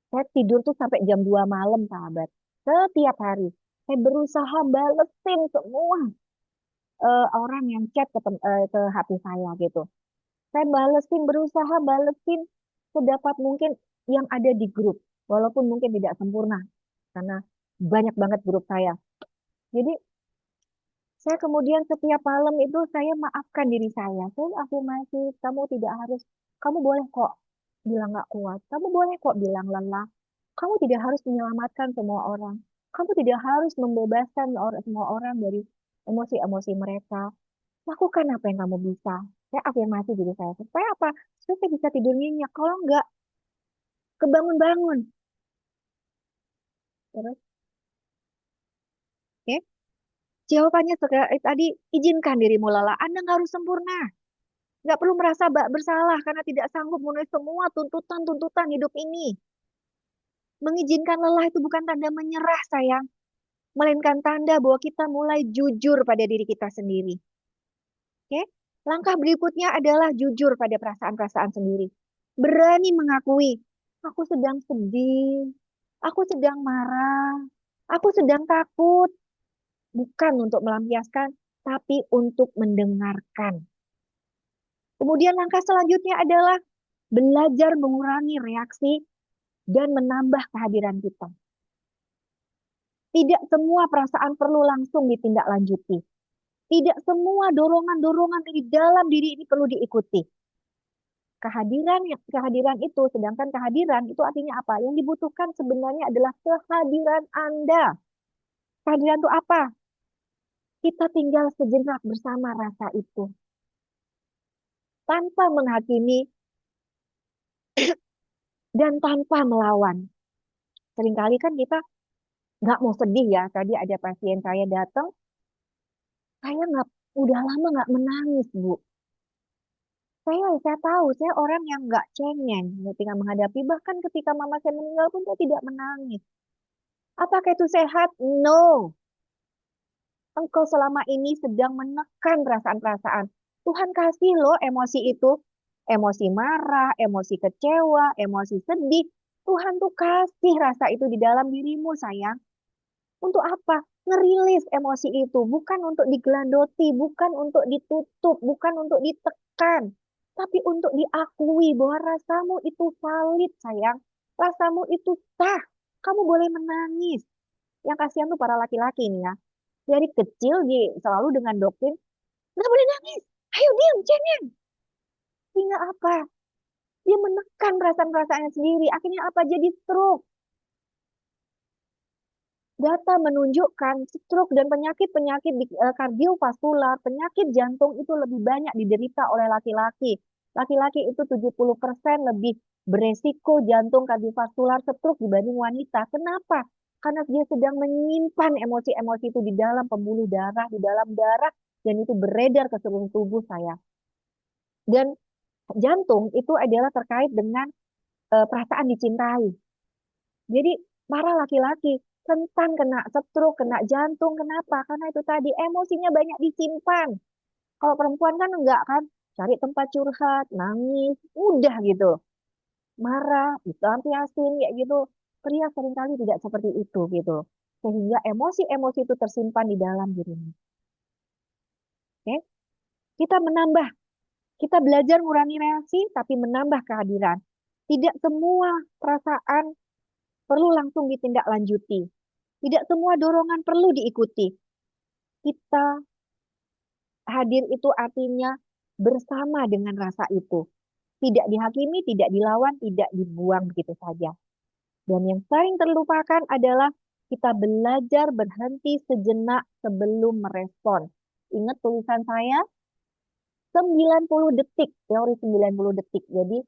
saya tidur tuh sampai jam 2 malam, sahabat. Setiap hari. Saya berusaha balesin semua orang yang chat ke HP saya gitu. Saya balesin, berusaha balesin sedapat mungkin yang ada di grup. Walaupun mungkin tidak sempurna. Karena banyak banget grup saya. Jadi saya kemudian setiap malam itu saya maafkan diri saya. Saya afirmasi, kamu tidak harus, kamu boleh kok bilang gak kuat. Kamu boleh kok bilang lelah. Kamu tidak harus menyelamatkan semua orang. Kamu tidak harus membebaskan semua orang dari emosi-emosi mereka. Lakukan apa yang kamu bisa. Saya afirmasi diri saya. Supaya apa? Supaya saya bisa tidur nyenyak. Kalau enggak, kebangun-bangun. Terus, oke. Jawabannya tadi, izinkan dirimu lelah. Anda nggak harus sempurna. Nggak perlu merasa bersalah karena tidak sanggup memenuhi semua tuntutan-tuntutan hidup ini. Mengizinkan lelah itu bukan tanda menyerah, sayang. Melainkan tanda bahwa kita mulai jujur pada diri kita sendiri. Oke? Langkah berikutnya adalah jujur pada perasaan-perasaan sendiri. Berani mengakui, aku sedang sedih, aku sedang marah, aku sedang takut. Bukan untuk melampiaskan, tapi untuk mendengarkan. Kemudian langkah selanjutnya adalah belajar mengurangi reaksi dan menambah kehadiran kita. Tidak semua perasaan perlu langsung ditindaklanjuti. Tidak semua dorongan-dorongan dari dalam diri ini perlu diikuti. Kehadiran itu, sedangkan kehadiran itu artinya apa? Yang dibutuhkan sebenarnya adalah kehadiran Anda. Kehadiran itu apa? Kita tinggal sejenak bersama rasa itu. Tanpa menghakimi dan tanpa melawan. Seringkali kan kita nggak mau sedih ya. Tadi ada pasien saya datang, saya nggak udah lama nggak menangis, Bu. Saya tahu, saya orang yang nggak cengeng ketika menghadapi, bahkan ketika mama saya meninggal pun saya tidak menangis. Apakah itu sehat? No. Engkau selama ini sedang menekan perasaan-perasaan. Tuhan kasih loh emosi itu. Emosi marah, emosi kecewa, emosi sedih. Tuhan tuh kasih rasa itu di dalam dirimu, sayang. Untuk apa? Ngerilis emosi itu. Bukan untuk digelandoti, bukan untuk ditutup, bukan untuk ditekan. Tapi untuk diakui bahwa rasamu itu valid, sayang. Rasamu itu sah. Kamu boleh menangis. Yang kasihan tuh para laki-laki nih ya. Dari kecil selalu dengan doktrin, nggak boleh nangis. Ayo diam, cengeng. Sehingga apa? Dia menekan perasaan-perasaannya sendiri. Akhirnya apa? Jadi stroke. Data menunjukkan stroke dan penyakit-penyakit kardiovaskular, penyakit jantung itu lebih banyak diderita oleh laki-laki. Laki-laki itu 70% lebih beresiko jantung kardiovaskular stroke dibanding wanita. Kenapa? Karena dia sedang menyimpan emosi-emosi itu di dalam pembuluh darah, di dalam darah, dan itu beredar ke seluruh tubuh saya. Dan jantung itu adalah terkait dengan perasaan dicintai. Jadi para laki-laki rentan kena stroke, kena jantung. Kenapa? Karena itu tadi emosinya banyak disimpan. Kalau perempuan kan enggak kan, cari tempat curhat, nangis, udah gitu. Marah, dilampiasin kayak gitu. Pria seringkali tidak seperti itu gitu. Sehingga emosi-emosi itu tersimpan di dalam dirinya. Oke? Kita menambah, kita belajar mengurangi reaksi tapi menambah kehadiran. Tidak semua perasaan perlu langsung ditindaklanjuti. Tidak semua dorongan perlu diikuti. Kita hadir itu artinya bersama dengan rasa itu. Tidak dihakimi, tidak dilawan, tidak dibuang begitu saja. Dan yang sering terlupakan adalah kita belajar berhenti sejenak sebelum merespon. Ingat tulisan saya, 90 detik, teori 90 detik. Jadi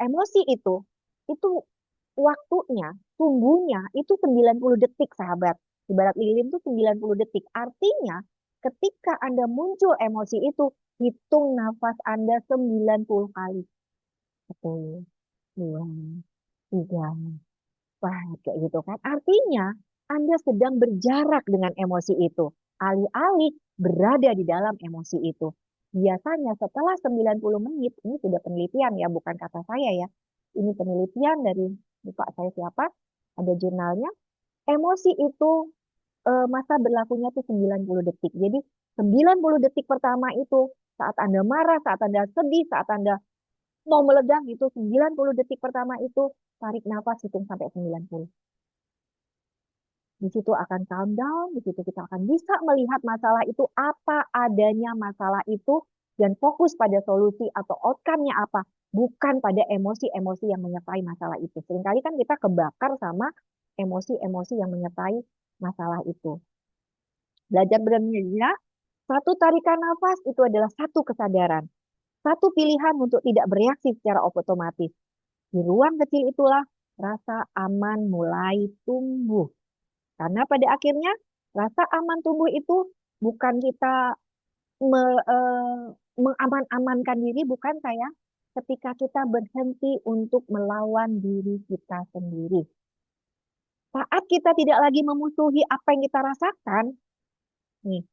emosi itu waktunya, tumbuhnya itu 90 detik sahabat. Ibarat lilin itu 90 detik. Artinya ketika Anda muncul emosi itu, hitung nafas Anda 90 kali. 1, 2, 3, wah, kayak gitu kan. Artinya Anda sedang berjarak dengan emosi itu. Alih-alih berada di dalam emosi itu. Biasanya setelah 90 menit, ini sudah penelitian ya, bukan kata saya ya. Ini penelitian dari lupa saya siapa, ada jurnalnya. Emosi itu masa berlakunya tuh 90 detik. Jadi 90 detik pertama itu saat Anda marah, saat Anda sedih, saat Anda mau meledak gitu, 90 detik pertama itu tarik nafas hitung sampai 90. Di situ akan calm down, di situ kita akan bisa melihat masalah itu apa adanya masalah itu dan fokus pada solusi atau outcome-nya apa, bukan pada emosi-emosi yang menyertai masalah itu. Seringkali kan kita kebakar sama emosi-emosi yang menyertai masalah itu. Belajar benar-benar, satu tarikan nafas itu adalah satu kesadaran. Satu pilihan untuk tidak bereaksi secara otomatis. Di ruang kecil itulah rasa aman mulai tumbuh. Karena pada akhirnya rasa aman tumbuh itu bukan kita me, mengaman-amankan diri, bukan saya. Ketika kita berhenti untuk melawan diri kita sendiri. Saat kita tidak lagi memusuhi apa yang kita rasakan, nih.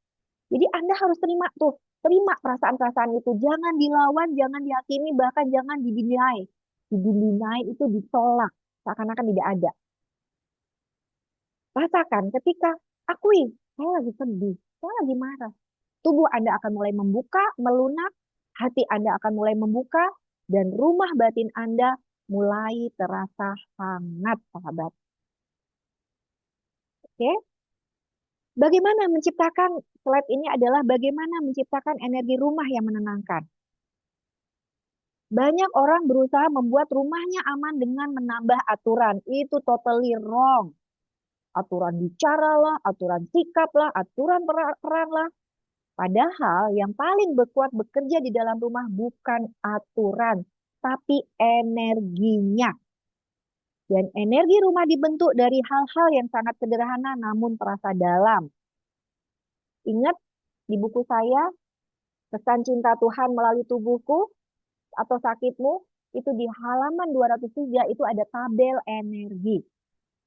Jadi Anda harus terima tuh, terima perasaan-perasaan itu. Jangan dilawan, jangan dihakimi, bahkan jangan didinai. Didinai itu ditolak, seakan-akan tidak ada. Rasakan ketika akui, saya lagi sedih, saya lagi marah. Tubuh Anda akan mulai membuka, melunak, hati Anda akan mulai membuka, dan rumah batin Anda mulai terasa hangat, sahabat. Oke? Bagaimana menciptakan, slide ini adalah bagaimana menciptakan energi rumah yang menenangkan. Banyak orang berusaha membuat rumahnya aman dengan menambah aturan. Itu totally wrong. Aturan bicara lah, aturan sikap lah, aturan peran lah. Padahal yang paling berkuat bekerja di dalam rumah bukan aturan, tapi energinya. Dan energi rumah dibentuk dari hal-hal yang sangat sederhana namun terasa dalam. Ingat di buku saya, Pesan Cinta Tuhan Melalui Tubuhku atau Sakitmu, itu di halaman 203 itu ada tabel energi.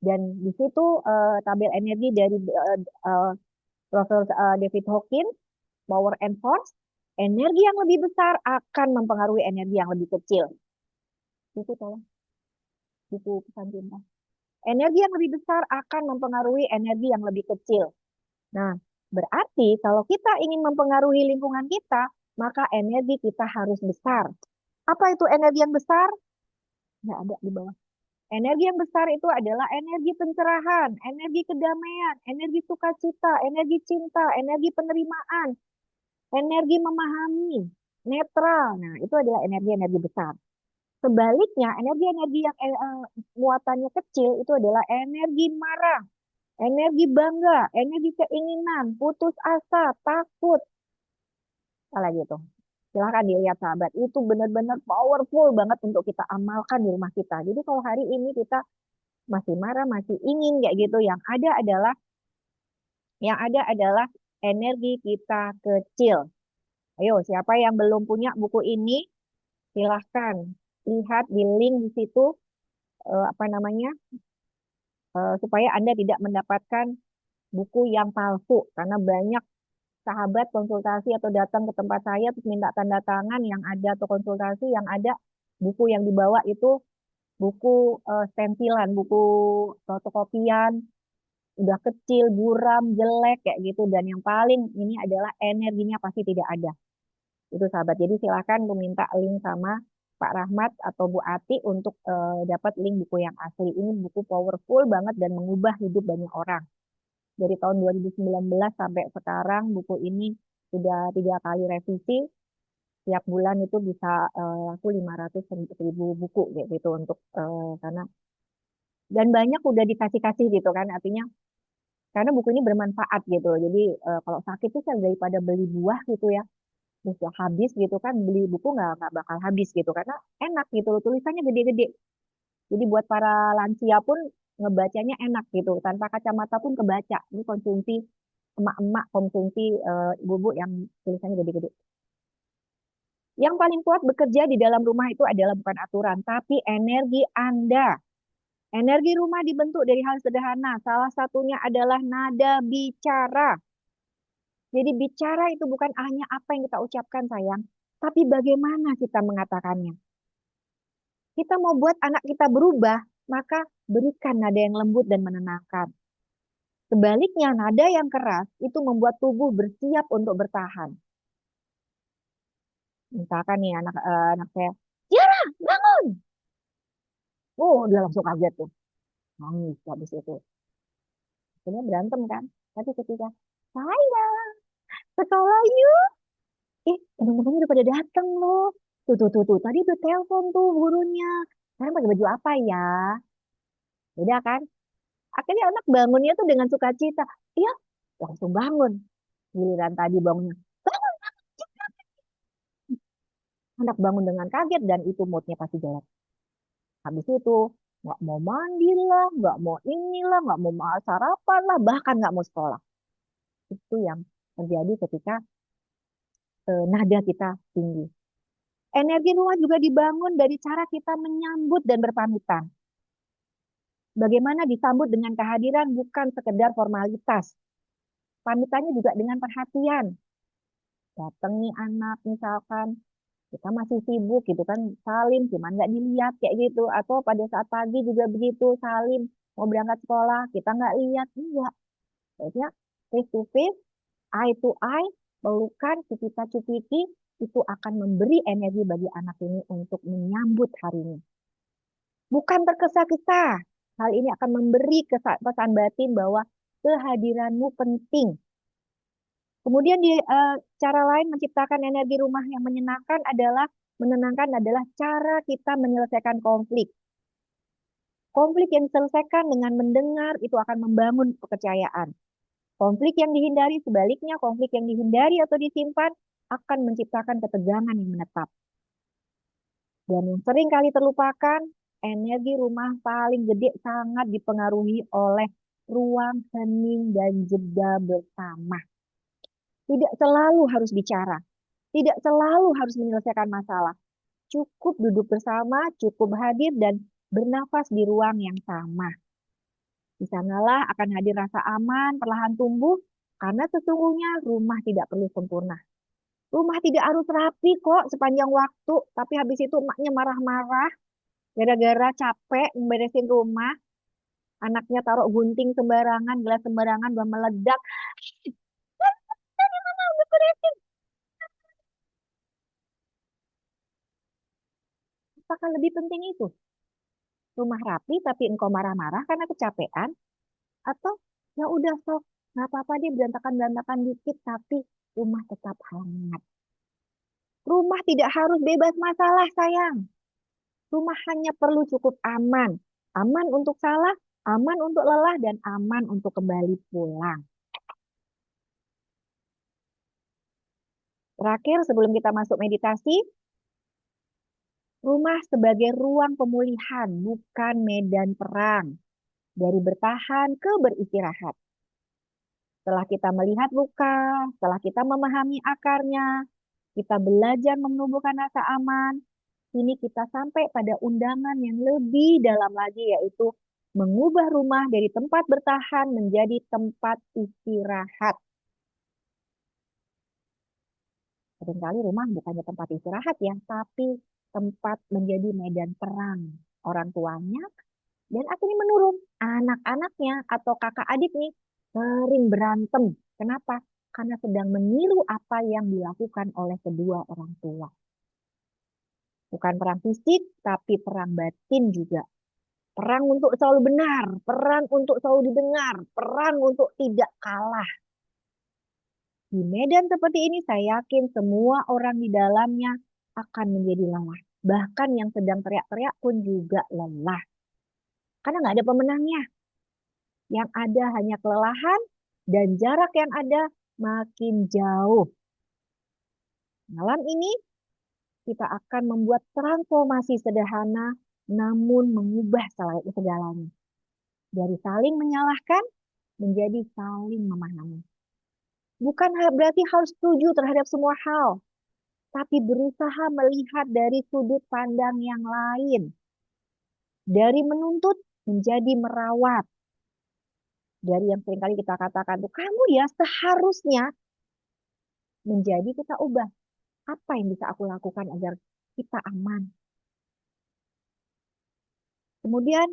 Dan di situ tabel energi dari Profesor David Hawkins, Power and Force, energi yang lebih besar akan mempengaruhi energi yang lebih kecil. Itu tolong, buku Pesan Cinta. Energi yang lebih besar akan mempengaruhi energi yang lebih kecil. Nah, berarti kalau kita ingin mempengaruhi lingkungan kita, maka energi kita harus besar. Apa itu energi yang besar? Nggak ada di bawah. Energi yang besar itu adalah energi pencerahan, energi kedamaian, energi sukacita, energi cinta, energi penerimaan, energi memahami, netral. Nah, itu adalah energi-energi besar. Sebaliknya, energi-energi yang muatannya kecil itu adalah energi marah, energi bangga, energi keinginan, putus asa, takut. Apa lagi itu? Silahkan dilihat sahabat, itu benar-benar powerful banget untuk kita amalkan di rumah kita. Jadi kalau hari ini kita masih marah, masih ingin kayak gitu, yang ada adalah energi kita kecil. Ayo, siapa yang belum punya buku ini, silahkan lihat di link di situ, apa namanya, supaya Anda tidak mendapatkan buku yang palsu. Karena banyak sahabat konsultasi atau datang ke tempat saya terus minta tanda tangan yang ada, atau konsultasi yang ada buku yang dibawa itu buku stensilan, buku fotokopian, udah kecil, buram, jelek kayak gitu. Dan yang paling ini adalah energinya pasti tidak ada. Itu sahabat. Jadi silakan meminta link sama Pak Rahmat atau Bu Ati untuk dapat link buku yang asli. Ini buku powerful banget dan mengubah hidup banyak orang. Dari tahun 2019 sampai sekarang buku ini sudah 3 kali revisi. Tiap bulan itu bisa laku 500.000 buku gitu untuk karena dan banyak udah dikasih-kasih gitu kan, artinya karena buku ini bermanfaat gitu. Jadi kalau sakit tuh saya daripada beli buah gitu ya terus ya habis gitu kan, beli buku nggak bakal habis gitu karena enak gitu loh, tulisannya gede-gede. Jadi buat para lansia pun ngebacanya enak gitu, tanpa kacamata pun kebaca. Ini konsumsi emak-emak, konsumsi ibu-ibu yang tulisannya gede-gede. Yang paling kuat bekerja di dalam rumah itu adalah bukan aturan, tapi energi Anda. Energi rumah dibentuk dari hal sederhana. Salah satunya adalah nada bicara. Jadi bicara itu bukan hanya apa yang kita ucapkan sayang, tapi bagaimana kita mengatakannya. Kita mau buat anak kita berubah, maka berikan nada yang lembut dan menenangkan. Sebaliknya, nada yang keras itu membuat tubuh bersiap untuk bertahan. Misalkan nih anak saya, Tiara, bangun! Oh, dia langsung kaget tuh. Nangis habis itu. Akhirnya berantem kan. Tapi ketika, sayang, sekolah yuk. Teman-temannya udah pada datang loh. Tuh. Tadi udah telepon tuh gurunya. Sekarang pakai baju apa ya? Beda kan? Akhirnya anak bangunnya tuh dengan sukacita. Iya, langsung bangun. Giliran tadi bangunnya. Bangun. Anak bangun dengan kaget dan itu moodnya pasti jelek. Habis itu nggak mau mandi lah, nggak mau inilah, nggak mau sarapan lah, bahkan nggak mau sekolah. Itu yang terjadi ketika nada kita tinggi. Energi rumah juga dibangun dari cara kita menyambut dan berpamitan. Bagaimana disambut dengan kehadiran bukan sekedar formalitas. Pamitannya juga dengan perhatian. Datang nih anak misalkan, kita masih sibuk gitu kan, salim cuman nggak dilihat kayak gitu. Atau pada saat pagi juga begitu, salim mau berangkat sekolah, kita nggak lihat. Enggak. Biasanya face to face, eye to eye, pelukan, cipika-cipiki, itu akan memberi energi bagi anak ini untuk menyambut harinya. Bukan tergesa-gesa. Hal ini akan memberi pesan batin bahwa kehadiranmu penting. Kemudian cara lain menciptakan energi rumah yang menenangkan adalah cara kita menyelesaikan konflik. Konflik yang diselesaikan dengan mendengar itu akan membangun kepercayaan. Konflik yang dihindari sebaliknya, konflik yang dihindari atau disimpan akan menciptakan ketegangan yang menetap. Dan yang sering kali terlupakan, energi rumah paling gede sangat dipengaruhi oleh ruang hening dan jeda bersama. Tidak selalu harus bicara, tidak selalu harus menyelesaikan masalah. Cukup duduk bersama, cukup hadir dan bernafas di ruang yang sama. Di sanalah akan hadir rasa aman, perlahan tumbuh, karena sesungguhnya rumah tidak perlu sempurna. Rumah tidak harus rapi kok sepanjang waktu, tapi habis itu emaknya marah-marah, gara-gara capek memberesin rumah, anaknya taruh gunting sembarangan, gelas sembarangan, udah meledak. Dari mana udah beresin? Apakah lebih penting itu? Rumah rapi tapi engkau marah-marah karena kecapean? Atau ya udah sok, nggak apa-apa deh berantakan-berantakan dikit, tapi rumah tetap hangat. Rumah tidak harus bebas masalah, sayang. Rumah hanya perlu cukup aman. Aman untuk salah, aman untuk lelah, dan aman untuk kembali pulang. Terakhir, sebelum kita masuk meditasi, rumah sebagai ruang pemulihan, bukan medan perang. Dari bertahan ke beristirahat. Setelah kita melihat luka, setelah kita memahami akarnya, kita belajar menumbuhkan rasa aman, ini kita sampai pada undangan yang lebih dalam lagi, yaitu mengubah rumah dari tempat bertahan menjadi tempat istirahat. Seringkali rumah bukannya tempat istirahat ya, tapi tempat menjadi medan perang. Orang tuanya dan akhirnya menurun. Anak-anaknya atau kakak adik nih sering berantem. Kenapa? Karena sedang meniru apa yang dilakukan oleh kedua orang tua. Bukan perang fisik, tapi perang batin juga. Perang untuk selalu benar, perang untuk selalu didengar, perang untuk tidak kalah. Di medan seperti ini saya yakin semua orang di dalamnya akan menjadi lelah. Bahkan yang sedang teriak-teriak pun juga lelah. Karena nggak ada pemenangnya. Yang ada hanya kelelahan dan jarak yang ada makin jauh. Malam ini kita akan membuat transformasi sederhana namun mengubah segalanya. Dari saling menyalahkan menjadi saling memahami. Bukan berarti harus setuju terhadap semua hal, tapi berusaha melihat dari sudut pandang yang lain. Dari menuntut menjadi merawat. Dari yang seringkali kita katakan tuh, kamu ya seharusnya, menjadi kita ubah. Apa yang bisa aku lakukan agar kita aman? Kemudian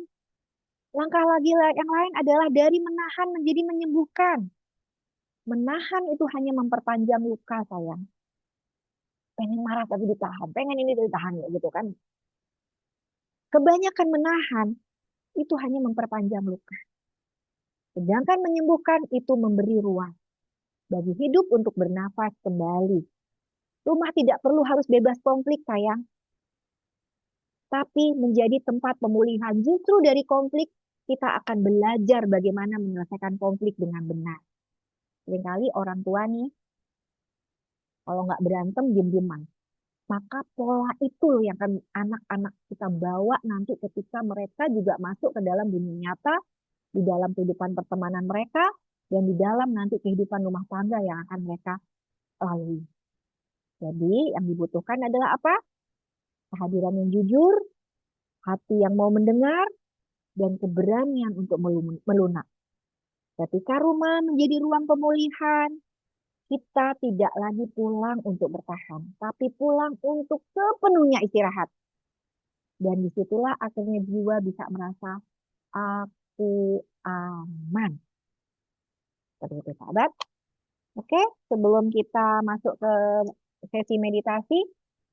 langkah lagi yang lain adalah dari menahan menjadi menyembuhkan. Menahan itu hanya memperpanjang luka, sayang. Pengen marah tapi ditahan, pengen ini ditahan gitu kan. Kebanyakan menahan itu hanya memperpanjang luka. Sedangkan menyembuhkan itu memberi ruang bagi hidup untuk bernafas kembali. Rumah tidak perlu harus bebas konflik, sayang. Tapi menjadi tempat pemulihan. Justru dari konflik, kita akan belajar bagaimana menyelesaikan konflik dengan benar. Seringkali orang tua nih, kalau nggak berantem, diem-dieman. Maka pola itu yang akan anak-anak kita bawa nanti ketika mereka juga masuk ke dalam dunia nyata, di dalam kehidupan pertemanan mereka, dan di dalam nanti kehidupan rumah tangga yang akan mereka lalui. Jadi yang dibutuhkan adalah apa? Kehadiran yang jujur, hati yang mau mendengar, dan keberanian untuk melunak. Ketika rumah menjadi ruang pemulihan, kita tidak lagi pulang untuk bertahan, tapi pulang untuk sepenuhnya istirahat. Dan disitulah akhirnya jiwa bisa merasa aku aman. Seperti itu, sahabat. Oke, sebelum kita masuk ke sesi meditasi,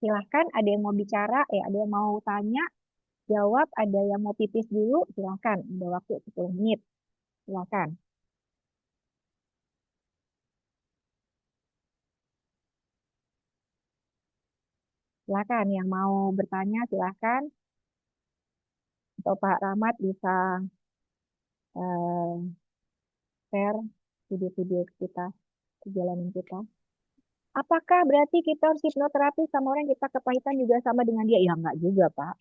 silahkan ada yang mau bicara, ada yang mau tanya, jawab, ada yang mau pipis dulu, silahkan. Ada waktu 10 menit, silahkan. Silahkan, yang mau bertanya silahkan. Atau Pak Rahmat bisa eh, share video-video kita, perjalanan kita. Apakah berarti kita harus hipnoterapi sama orang yang kita kepahitan juga sama dengan dia? Ya enggak juga, Pak.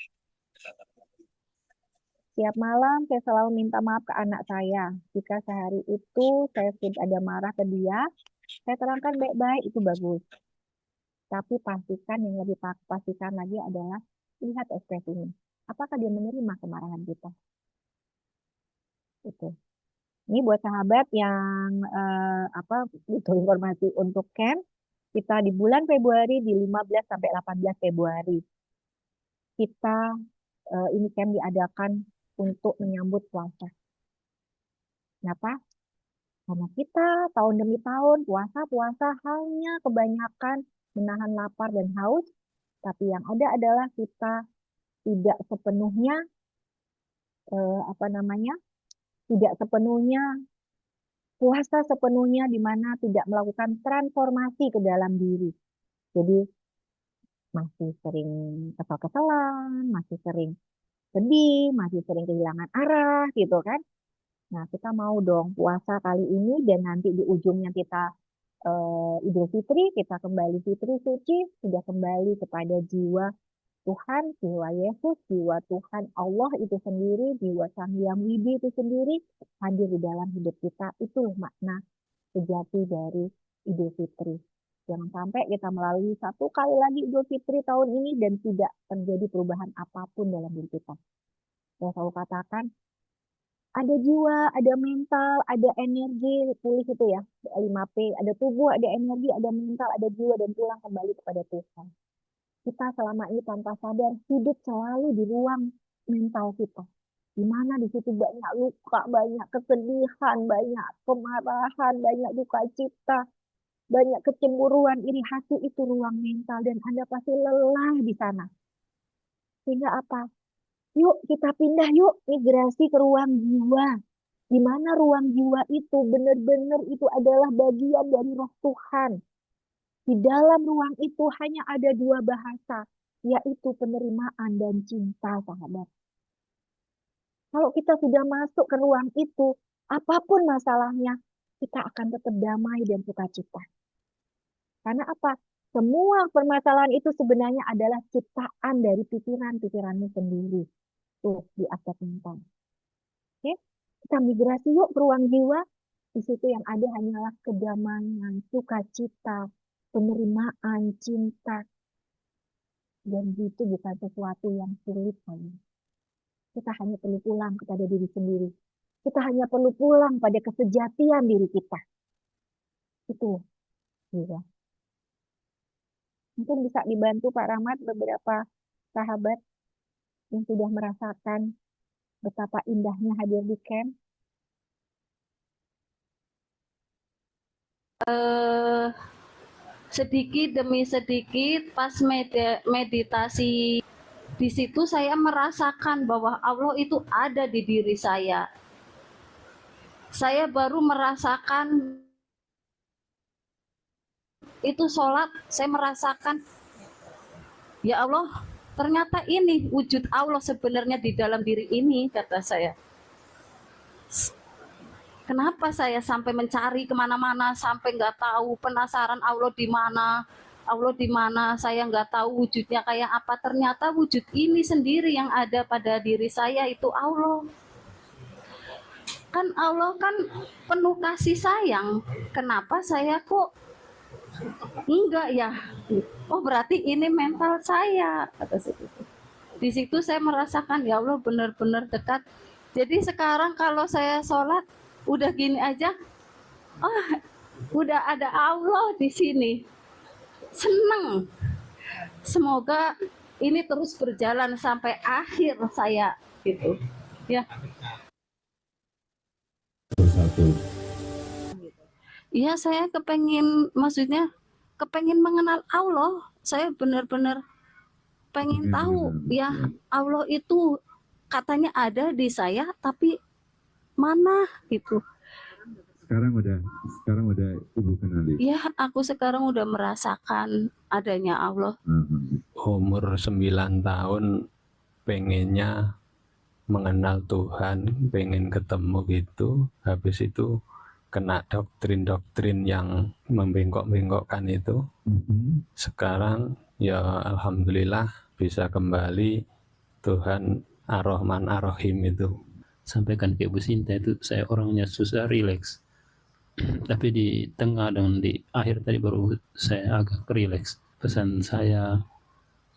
Tiap malam saya selalu minta maaf ke anak saya. Jika sehari itu saya sudah ada marah ke dia, saya terangkan baik-baik, itu bagus. Tapi pastikan yang lebih pastikan lagi adalah lihat ekspresinya. Apakah dia menerima kemarahan kita? Itu. Ini buat sahabat yang butuh informasi untuk camp, kita di bulan Februari di 15 sampai 18 Februari. Kita ini camp diadakan untuk menyambut puasa. Kenapa? Karena kita tahun demi tahun puasa-puasa hanya kebanyakan menahan lapar dan haus, tapi yang ada adalah kita tidak sepenuhnya tidak sepenuhnya puasa sepenuhnya di mana tidak melakukan transformasi ke dalam diri. Jadi masih sering kesal-kesalan, masih sering sedih, masih sering kehilangan arah gitu kan. Nah, kita mau dong puasa kali ini dan nanti di ujungnya kita Idul Fitri, kita kembali Fitri suci, sudah kembali kepada jiwa Tuhan, jiwa Yesus, jiwa Tuhan Allah itu sendiri, jiwa Sang Hyang Widi itu sendiri hadir di dalam hidup kita. Itu makna sejati dari Idul Fitri. Jangan sampai kita melalui satu kali lagi Idul Fitri tahun ini dan tidak terjadi perubahan apapun dalam diri kita. Saya selalu katakan, ada jiwa, ada mental, ada energi, pulih itu ya, 5P, ada tubuh, ada energi, ada mental, ada jiwa, dan pulang kembali kepada Tuhan. Kita selama ini tanpa sadar hidup selalu di ruang mental kita. Di mana di situ banyak luka, banyak kesedihan, banyak kemarahan, banyak duka cita, banyak kecemburuan, iri hati, itu ruang mental dan Anda pasti lelah di sana. Sehingga apa? Yuk kita pindah yuk migrasi ke ruang jiwa. Di mana ruang jiwa itu benar-benar itu adalah bagian dari roh Tuhan. Di dalam ruang itu hanya ada dua bahasa, yaitu penerimaan dan cinta, sahabat. Kalau kita sudah masuk ke ruang itu, apapun masalahnya, kita akan tetap damai dan sukacita. Karena apa? Semua permasalahan itu sebenarnya adalah ciptaan dari pikiran-pikiranmu sendiri. Tuh, di aspek mental. Oke? Kita migrasi yuk ke ruang jiwa. Di situ yang ada hanyalah kedamaian, sukacita, penerimaan, cinta. Dan itu bukan sesuatu yang sulit. Kita hanya perlu pulang kepada diri sendiri. Kita hanya perlu pulang pada kesejatian diri kita. Itu. Ya. Mungkin bisa dibantu Pak Rahmat beberapa sahabat yang sudah merasakan betapa indahnya hadir di camp. Sedikit demi sedikit pas meditasi di situ saya merasakan bahwa Allah itu ada di diri saya. Saya baru merasakan itu sholat, saya merasakan ya Allah, ternyata ini wujud Allah sebenarnya di dalam diri ini, kata saya. Kenapa saya sampai mencari kemana-mana, sampai nggak tahu, penasaran Allah di mana, Allah di mana, saya nggak tahu wujudnya kayak apa. Ternyata wujud ini sendiri yang ada pada diri saya itu Allah. Kan Allah kan penuh kasih sayang. Kenapa saya kok enggak ya? Oh berarti ini mental saya, kata saya. Di situ saya merasakan ya Allah benar-benar dekat. Jadi sekarang kalau saya sholat udah gini aja, oh udah ada Allah di sini, seneng. Semoga ini terus berjalan sampai akhir saya gitu ya. Iya saya kepengen, maksudnya kepengen mengenal Allah. Saya benar-benar pengen tahu ya Allah itu katanya ada di saya, tapi mana gitu. Sekarang udah Ibu kenali. Ya, aku sekarang udah merasakan adanya Allah. Umur 9 tahun pengennya mengenal Tuhan, pengen ketemu gitu. Habis itu kena doktrin-doktrin yang membengkok-bengkokkan itu. Sekarang ya alhamdulillah bisa kembali. Tuhan Ar-Rahman Ar-Rahim itu. Sampaikan ke Ibu Sinta itu saya orangnya susah rileks. Tapi di tengah dan di akhir tadi baru saya agak rileks. Pesan saya,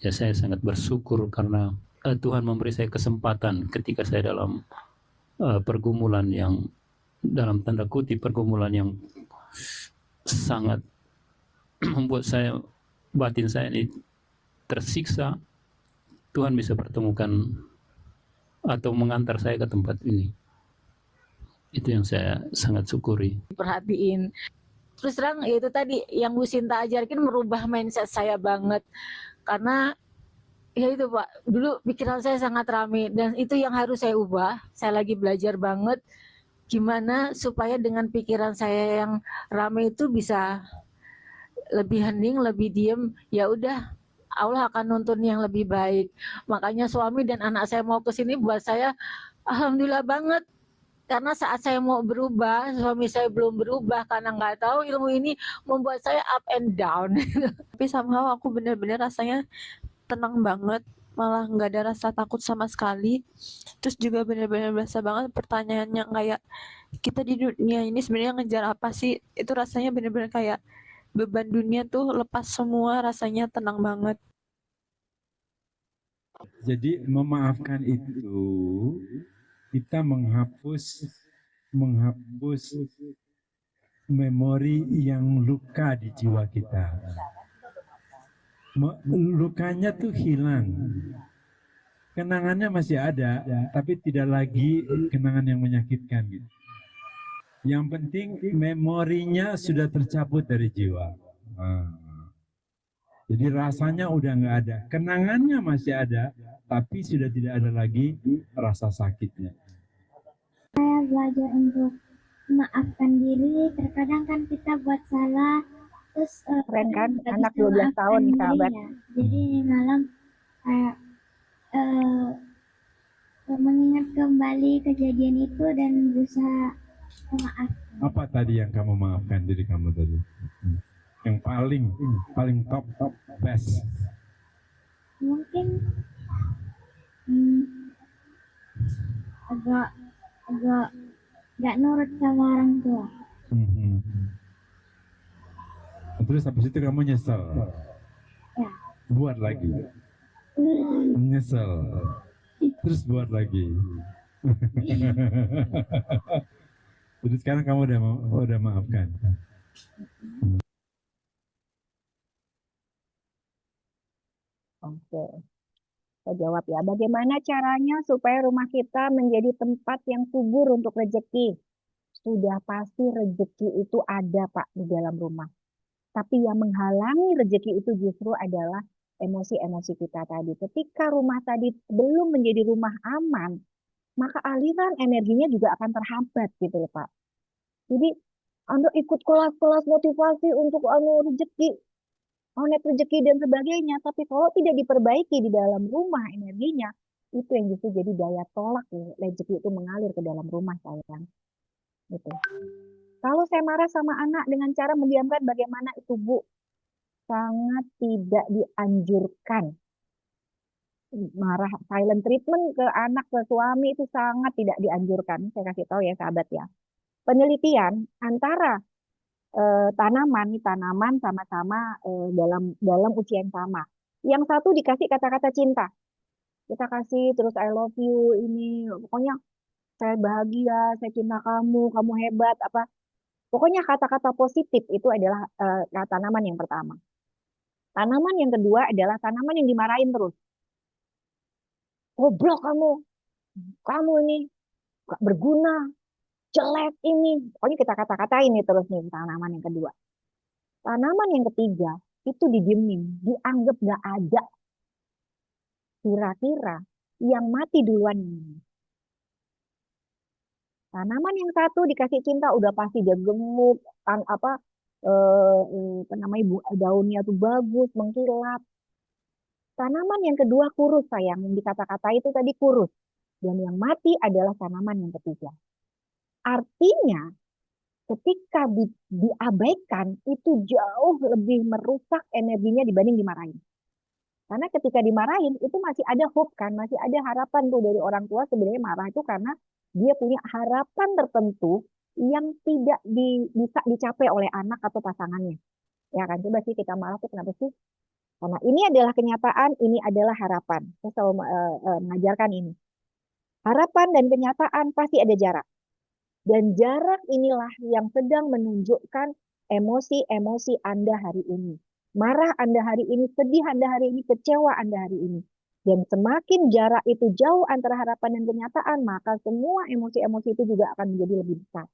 ya saya sangat bersyukur karena Tuhan memberi saya kesempatan ketika saya dalam pergumulan yang, dalam tanda kutip pergumulan yang sangat membuat saya, batin saya ini tersiksa. Tuhan bisa pertemukan atau mengantar saya ke tempat ini. Itu yang saya sangat syukuri. Perhatiin. Terus terang ya itu tadi yang Bu Sinta ajarkan merubah mindset saya banget. Karena ya itu Pak, dulu pikiran saya sangat rame dan itu yang harus saya ubah. Saya lagi belajar banget gimana supaya dengan pikiran saya yang rame itu bisa lebih hening, lebih diem. Ya udah, Allah akan nuntun yang lebih baik. Makanya suami dan anak saya mau ke sini buat saya alhamdulillah banget. karena saat saya mau berubah, suami saya belum berubah karena nggak tahu ilmu ini membuat saya up and down. Tapi somehow aku bener-bener rasanya tenang banget, malah nggak ada rasa takut sama sekali. Terus juga bener-bener berasa banget pertanyaannya kayak kita di dunia ini sebenarnya ngejar apa sih? Itu rasanya bener-bener kayak beban dunia tuh lepas semua, rasanya tenang banget. Jadi memaafkan itu kita menghapus memori yang luka di jiwa kita. Lukanya tuh hilang. Kenangannya masih ada, tapi tidak lagi kenangan yang menyakitkan gitu. Yang penting memorinya sudah tercabut dari jiwa. Jadi rasanya udah nggak ada, kenangannya masih ada, tapi sudah tidak ada lagi rasa sakitnya. Saya belajar untuk memaafkan diri. Terkadang kan kita buat salah, terus Keren kan? nggak Anak bisa 12 tahun nih, maafkan sahabat. diri ya. Jadi ini malam kayak mengingat kembali kejadian itu dan berusaha memaafkan. Apa tadi yang kamu maafkan diri kamu tadi? Yang paling top best. Mungkin agak nggak nurut sama orang tua. Terus habis itu kamu nyesel. Ya. Buat lagi. Nyesel. Terus buat lagi. Jadi sekarang kamu udah maafkan. Oke. Saya jawab ya. Bagaimana caranya supaya rumah kita menjadi tempat yang subur untuk rezeki? Sudah pasti rezeki itu ada, Pak, di dalam rumah. Tapi yang menghalangi rezeki itu justru adalah emosi-emosi kita tadi. Ketika rumah tadi belum menjadi rumah aman, maka aliran energinya juga akan terhambat gitu loh, Pak. Jadi Anda ikut kelas-kelas motivasi untuk rezeki, onet rezeki dan sebagainya, tapi kalau tidak diperbaiki di dalam rumah energinya, itu yang justru jadi daya tolak ya, rezeki itu mengalir ke dalam rumah sayang. Gitu. Kalau saya marah sama anak dengan cara mendiamkan, bagaimana itu, Bu? Sangat tidak dianjurkan. Marah silent treatment ke anak, ke suami itu sangat tidak dianjurkan. Saya kasih tahu ya sahabat ya. Penelitian antara tanaman sama-sama dalam usia yang sama. Yang satu dikasih kata-kata cinta. Kita kasih terus I love you ini, pokoknya saya bahagia, saya cinta kamu, kamu hebat apa. Pokoknya kata-kata positif itu adalah tanaman yang pertama. Tanaman yang kedua adalah tanaman yang dimarahin terus. Goblok kamu ini gak berguna, jelek ini. Pokoknya kita kata-katain nih terus nih tanaman yang kedua. Tanaman yang ketiga itu didiemin, dianggap gak ada. Kira-kira yang mati duluan ini. Tanaman yang satu dikasih cinta udah pasti dia gemuk, daunnya tuh bagus, mengkilap. Tanaman yang kedua kurus sayang, yang dikata-kata itu tadi kurus. Dan yang mati adalah tanaman yang ketiga. Artinya ketika diabaikan itu jauh lebih merusak energinya dibanding dimarahin. Karena ketika dimarahin itu masih ada hope kan, masih ada harapan tuh dari orang tua sebenarnya marah itu karena dia punya harapan tertentu yang tidak bisa dicapai oleh anak atau pasangannya. Ya kan, coba sih kita marah tuh kenapa sih? Karena ini adalah kenyataan, ini adalah harapan. Saya selalu mengajarkan ini. Harapan dan kenyataan pasti ada jarak. Dan jarak inilah yang sedang menunjukkan emosi-emosi Anda hari ini. Marah Anda hari ini, sedih Anda hari ini, kecewa Anda hari ini. Dan semakin jarak itu jauh antara harapan dan kenyataan, maka semua emosi-emosi itu juga akan menjadi lebih besar.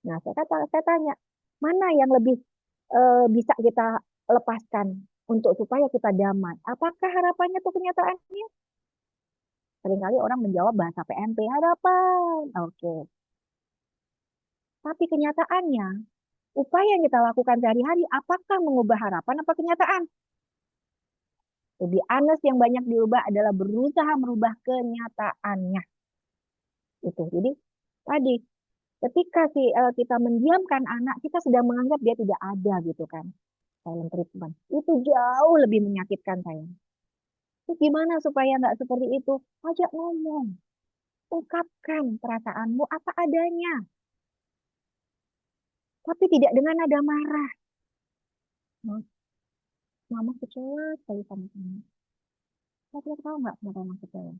Nah, saya tanya, mana yang lebih bisa kita lepaskan untuk supaya kita damai? Apakah harapannya atau kenyataannya? Seringkali orang menjawab bahasa PMP, harapan. Oke. Tapi kenyataannya, upaya yang kita lakukan sehari-hari, apakah mengubah harapan apa kenyataan? Lebih honest yang banyak diubah adalah berusaha merubah kenyataannya. Itu. Jadi Tadi, ketika kita mendiamkan anak, kita sedang menganggap dia tidak ada gitu kan. Silent treatment. Itu jauh lebih menyakitkan saya. Terus gimana supaya nggak seperti itu? Ajak ngomong. Ungkapkan perasaanmu apa adanya. Tapi tidak dengan nada marah. Mama kecewa sekali sama kamu. Saya tahu nggak kenapa mama kecewa?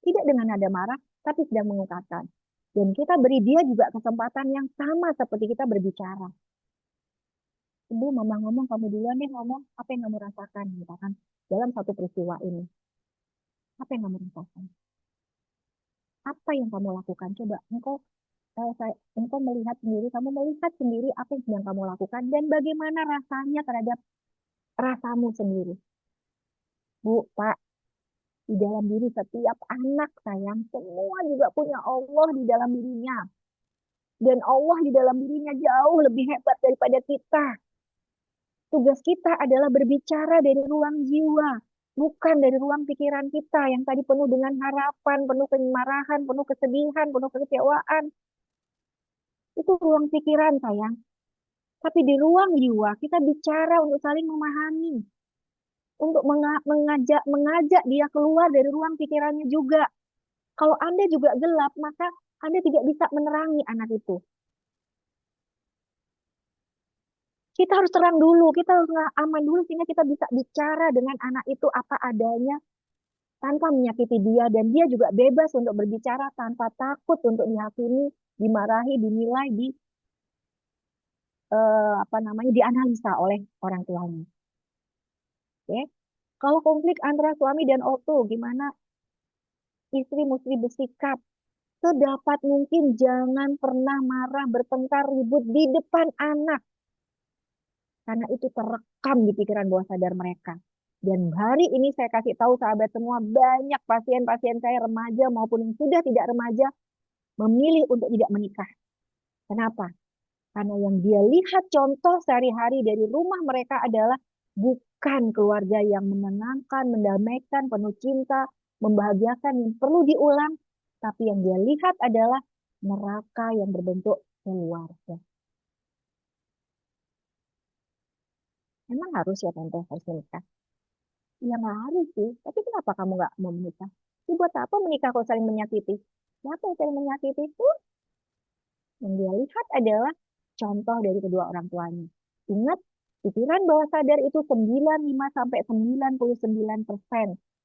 Tidak dengan nada marah, tapi sedang mengungkapkan. Dan kita beri dia juga kesempatan yang sama seperti kita berbicara. Ibu, mama ngomong, kamu duluan deh ngomong. Apa yang kamu rasakan? Misalkan dalam satu peristiwa ini. Apa yang kamu rasakan? Apa yang kamu lakukan? Coba engkau melihat sendiri, kamu melihat sendiri apa yang sedang kamu lakukan dan bagaimana rasanya terhadap rasamu sendiri. Bu, Pak, di dalam diri setiap anak sayang, semua juga punya Allah di dalam dirinya. Dan Allah di dalam dirinya jauh lebih hebat daripada kita. Tugas kita adalah berbicara dari ruang jiwa, bukan dari ruang pikiran kita yang tadi penuh dengan harapan, penuh kemarahan, penuh kesedihan, penuh kekecewaan. Itu ruang pikiran sayang. Tapi di ruang jiwa kita bicara untuk saling memahami, untuk mengajak dia keluar dari ruang pikirannya juga. Kalau Anda juga gelap, maka Anda tidak bisa menerangi anak itu. Kita harus terang dulu, kita harus aman dulu sehingga kita bisa bicara dengan anak itu apa adanya tanpa menyakiti dia dan dia juga bebas untuk berbicara tanpa takut untuk dihakimi, dimarahi, dinilai, dianalisa oleh orang tuanya. Oke. Kalau konflik antara suami dan ortu, gimana istri mesti bersikap? Sedapat mungkin jangan pernah marah, bertengkar, ribut di depan anak. Karena itu terekam di pikiran bawah sadar mereka. Dan hari ini saya kasih tahu sahabat semua, banyak pasien-pasien saya remaja maupun yang sudah tidak remaja memilih untuk tidak menikah. Kenapa? Karena yang dia lihat contoh sehari-hari dari rumah mereka adalah bukan keluarga yang menenangkan, mendamaikan, penuh cinta, membahagiakan yang perlu diulang. Tapi yang dia lihat adalah neraka yang berbentuk keluarga. Emang harus ya tante harus menikah? Ya nggak harus sih. Tapi kenapa kamu nggak mau menikah? Buat apa menikah kalau saling menyakiti? Siapa yang saling menyakiti itu? Yang dia lihat adalah contoh dari kedua orang tuanya. Ingat, pikiran bawah sadar itu 95-99%.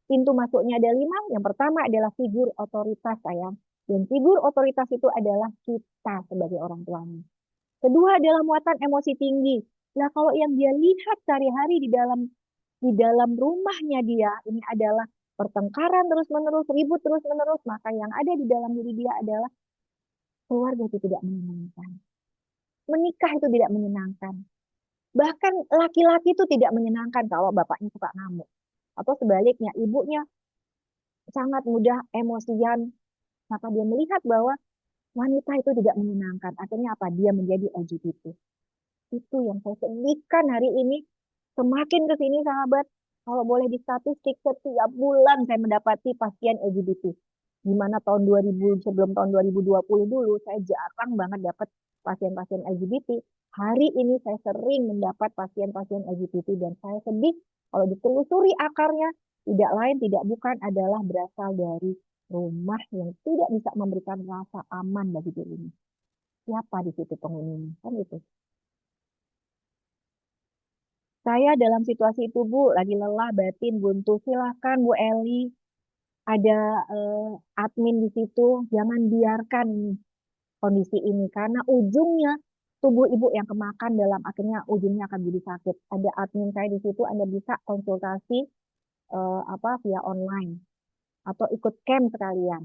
Pintu masuknya ada 5. Yang pertama adalah figur otoritas sayang. Dan figur otoritas itu adalah kita sebagai orang tuanya. Kedua adalah muatan emosi tinggi. Nah, kalau yang dia lihat sehari-hari di dalam rumahnya dia ini adalah pertengkaran terus-menerus, ribut terus-menerus, maka yang ada di dalam diri dia adalah keluarga itu tidak menyenangkan. Menikah itu tidak menyenangkan. Bahkan laki-laki itu tidak menyenangkan kalau bapaknya suka ngamuk. Atau sebaliknya, ibunya sangat mudah emosian. Maka dia melihat bahwa wanita itu tidak menyenangkan. Akhirnya apa? Dia menjadi LGBT. Itu yang saya sedihkan hari ini. Semakin ke sini sahabat, kalau boleh di statistik setiap bulan saya mendapati pasien LGBT. Di mana sebelum tahun 2020 dulu saya jarang banget dapat pasien-pasien LGBT. Hari ini saya sering mendapat pasien-pasien LGBT dan saya sedih kalau ditelusuri akarnya tidak lain tidak bukan adalah berasal dari rumah yang tidak bisa memberikan rasa aman bagi dirinya. Siapa di situ penghuninya? Kan itu. Saya dalam situasi itu, Bu, lagi lelah, batin, buntu. Silahkan, Bu Eli. Ada admin di situ. Jangan biarkan kondisi ini. Karena ujungnya tubuh ibu yang kemakan dalam akhirnya ujungnya akan jadi sakit. Ada admin saya di situ, Anda bisa konsultasi via online. Atau ikut camp sekalian.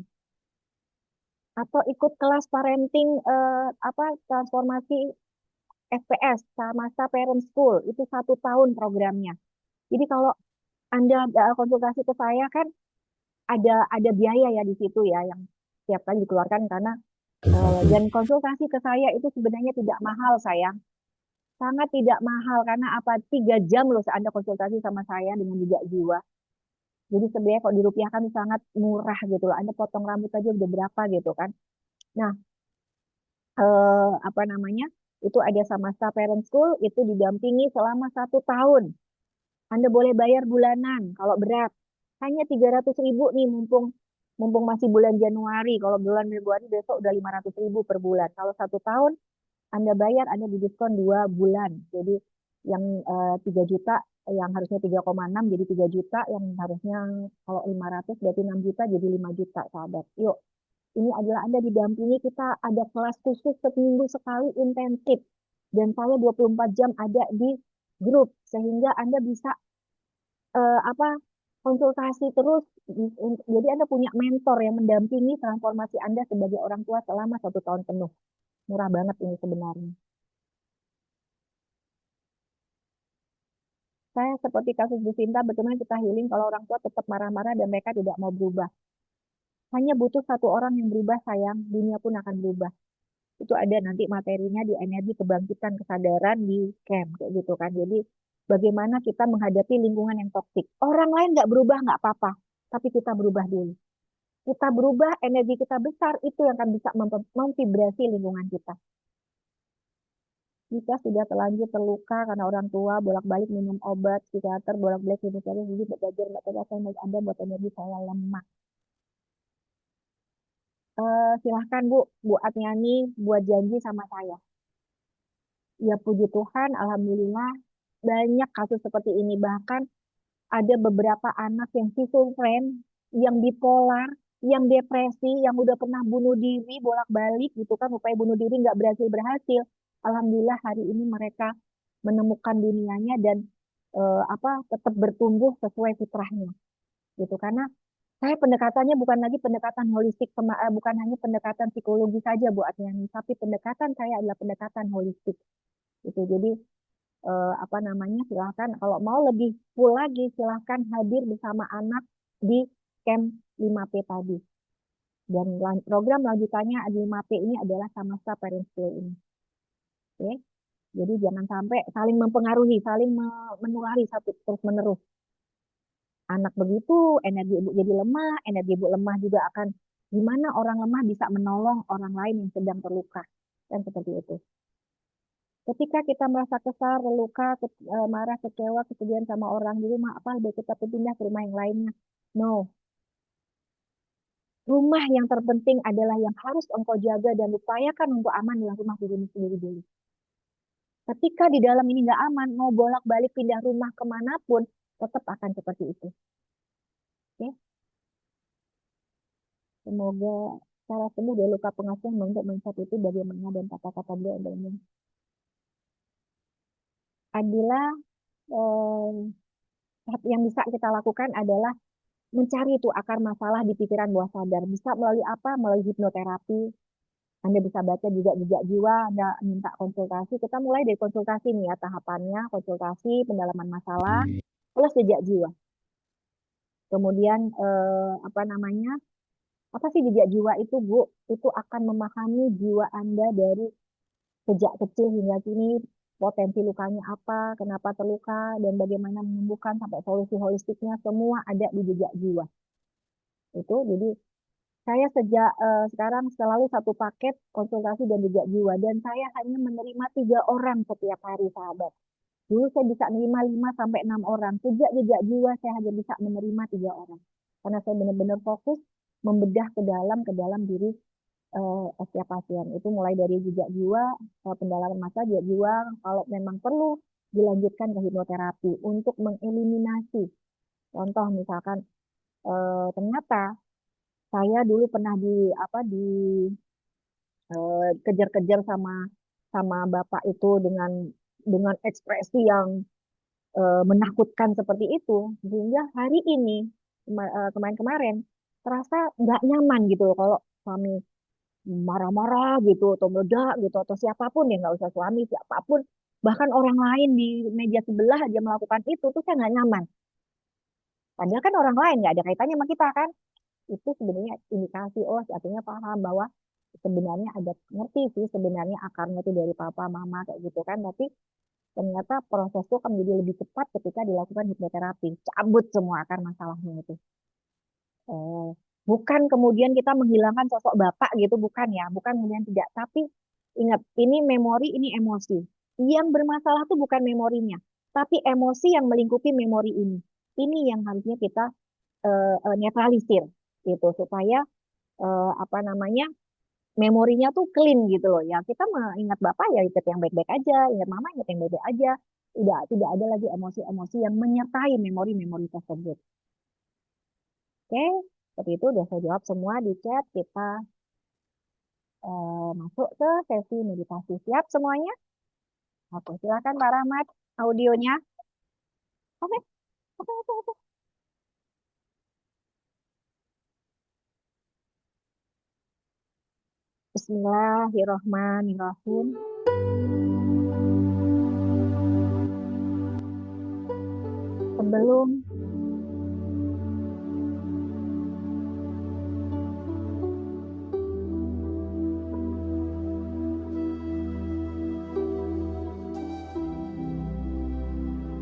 Atau ikut kelas parenting, transformasi SPS, masa parent school, itu 1 tahun programnya. Jadi kalau Anda konsultasi ke saya kan ada biaya ya di situ ya yang setiap kali dikeluarkan karena dan konsultasi ke saya itu sebenarnya tidak mahal sayang. Sangat tidak mahal karena apa? 3 jam loh Anda konsultasi sama saya dengan jejak jiwa. Jadi sebenarnya kalau dirupiahkan sangat murah gitu loh. Anda potong rambut aja udah berapa gitu kan. Nah, apa namanya? Itu ada Samasta Parent School, itu didampingi selama 1 tahun. Anda boleh bayar bulanan kalau berat. Hanya 300.000 nih, mumpung mumpung masih bulan Januari. Kalau bulan Februari besok udah 500.000 per bulan. Kalau 1 tahun Anda bayar, Anda didiskon 2 bulan. Jadi yang 3 juta, yang harusnya 3,6 jadi 3 juta, yang harusnya kalau 500 berarti 6 juta jadi 5 juta, sahabat. Yuk, ini adalah Anda didampingi, kita ada kelas khusus seminggu sekali intensif. Dan saya 24 jam ada di grup, sehingga Anda bisa apa konsultasi terus. Jadi Anda punya mentor yang mendampingi transformasi Anda sebagai orang tua selama 1 tahun penuh. Murah banget ini sebenarnya. Saya seperti kasus Bu Sinta, bagaimana kita healing kalau orang tua tetap marah-marah dan mereka tidak mau berubah. Hanya butuh 1 orang yang berubah, sayang, dunia pun akan berubah. Itu ada nanti materinya di energi kebangkitan kesadaran di camp, kayak gitu kan. Jadi bagaimana kita menghadapi lingkungan yang toksik. Orang lain nggak berubah nggak apa-apa, tapi kita berubah dulu. Kita berubah, energi kita besar, itu yang akan bisa memvibrasi lingkungan kita. Jika sudah terlanjur terluka karena orang tua, bolak-balik minum obat, psikiater, bolak-balik minum obat, jadi belajar mbak tadi saya ada buat energi saya lemah. Silahkan Bu Atnyani buat janji sama saya. Ya puji Tuhan, alhamdulillah banyak kasus seperti ini. Bahkan ada beberapa anak yang schizofren, yang bipolar, yang depresi, yang udah pernah bunuh diri bolak-balik gitu kan, upaya bunuh diri nggak berhasil. Alhamdulillah hari ini mereka menemukan dunianya dan tetap bertumbuh sesuai fitrahnya gitu. Karena saya pendekatannya bukan lagi pendekatan holistik, bukan hanya pendekatan psikologi saja Bu Atnyani, tapi pendekatan saya adalah pendekatan holistik gitu. Jadi apa namanya, silahkan kalau mau lebih full lagi silahkan hadir bersama anak di camp 5P tadi. Dan program lanjutannya 5P ini adalah Samasta Parent School ini. Oke. Jadi jangan sampai saling mempengaruhi, saling menulari satu terus menerus. Anak begitu, energi ibu jadi lemah, energi ibu lemah juga akan gimana orang lemah bisa menolong orang lain yang sedang terluka. Dan seperti itu. Ketika kita merasa kesal, terluka, marah, kecewa, kesedihan sama orang di rumah, apa lebih kita pindah ke rumah yang lainnya? No. Rumah yang terpenting adalah yang harus engkau jaga dan upayakan untuk aman dalam rumah dirimu sendiri dulu. Ketika di dalam ini nggak aman, mau bolak-balik pindah rumah kemanapun, tetap akan seperti itu. Oke? Semoga cara sembuh dari luka pengasuhan untuk mindset itu bagaimana dan kata-kata beliau adalah yang bisa kita lakukan adalah mencari itu akar masalah di pikiran bawah sadar. Bisa melalui apa? Melalui hipnoterapi. Anda bisa baca juga jejak jiwa, Anda minta konsultasi. Kita mulai dari konsultasi nih ya, tahapannya konsultasi, pendalaman masalah, plus jejak jiwa. Kemudian apa namanya? Apa sih jejak jiwa itu, Bu? Itu akan memahami jiwa Anda dari sejak kecil hingga kini, potensi lukanya apa, kenapa terluka, dan bagaimana menyembuhkan sampai solusi holistiknya, semua ada di jejak jiwa. Itu jadi saya sejak sekarang selalu satu paket konsultasi dan jejak jiwa, dan saya hanya menerima 3 orang setiap hari, sahabat. Dulu saya bisa menerima 5 sampai 6 orang. Sejak jejak jiwa saya hanya bisa menerima 3 orang. Karena saya benar-benar fokus membedah ke dalam diri setiap pasien. Itu mulai dari jejak jiwa, pendalaman masa jejak jiwa, kalau memang perlu dilanjutkan ke hipnoterapi untuk mengeliminasi. Contoh misalkan ternyata saya dulu pernah kejar-kejar sama bapak itu dengan ekspresi yang menakutkan seperti itu, sehingga hari ini kemarin-kemarin terasa nggak nyaman gitu loh kalau suami marah-marah gitu atau meledak gitu, atau siapapun ya, nggak usah suami, siapapun, bahkan orang lain di meja sebelah aja melakukan itu tuh saya nggak nyaman. Padahal kan orang lain nggak ada kaitannya sama kita kan. Itu sebenarnya indikasi, oh artinya paham bahwa sebenarnya ada, ngerti sih sebenarnya akarnya itu dari papa mama kayak gitu kan, tapi ternyata proses itu akan menjadi lebih cepat ketika dilakukan hipnoterapi, cabut semua akar masalahnya itu. Bukan kemudian kita menghilangkan sosok bapak gitu, bukan ya, bukan kemudian tidak. Tapi ingat, ini memori, ini emosi. Yang bermasalah tuh bukan memorinya, tapi emosi yang melingkupi memori ini. Ini yang harusnya kita netralisir gitu supaya apa namanya memorinya tuh clean gitu loh ya. Kita mengingat bapak ya ingat yang baik-baik aja, ingat mama ingat yang baik-baik aja. Tidak ada lagi emosi-emosi yang menyertai memori-memori tersebut. Oke, seperti itu udah saya jawab semua di chat. Kita masuk ke sesi meditasi. Siap semuanya? Oke, silakan Pak Rahmat audionya. Oke, oke, oke, oke. Bismillahirrahmanirrahim.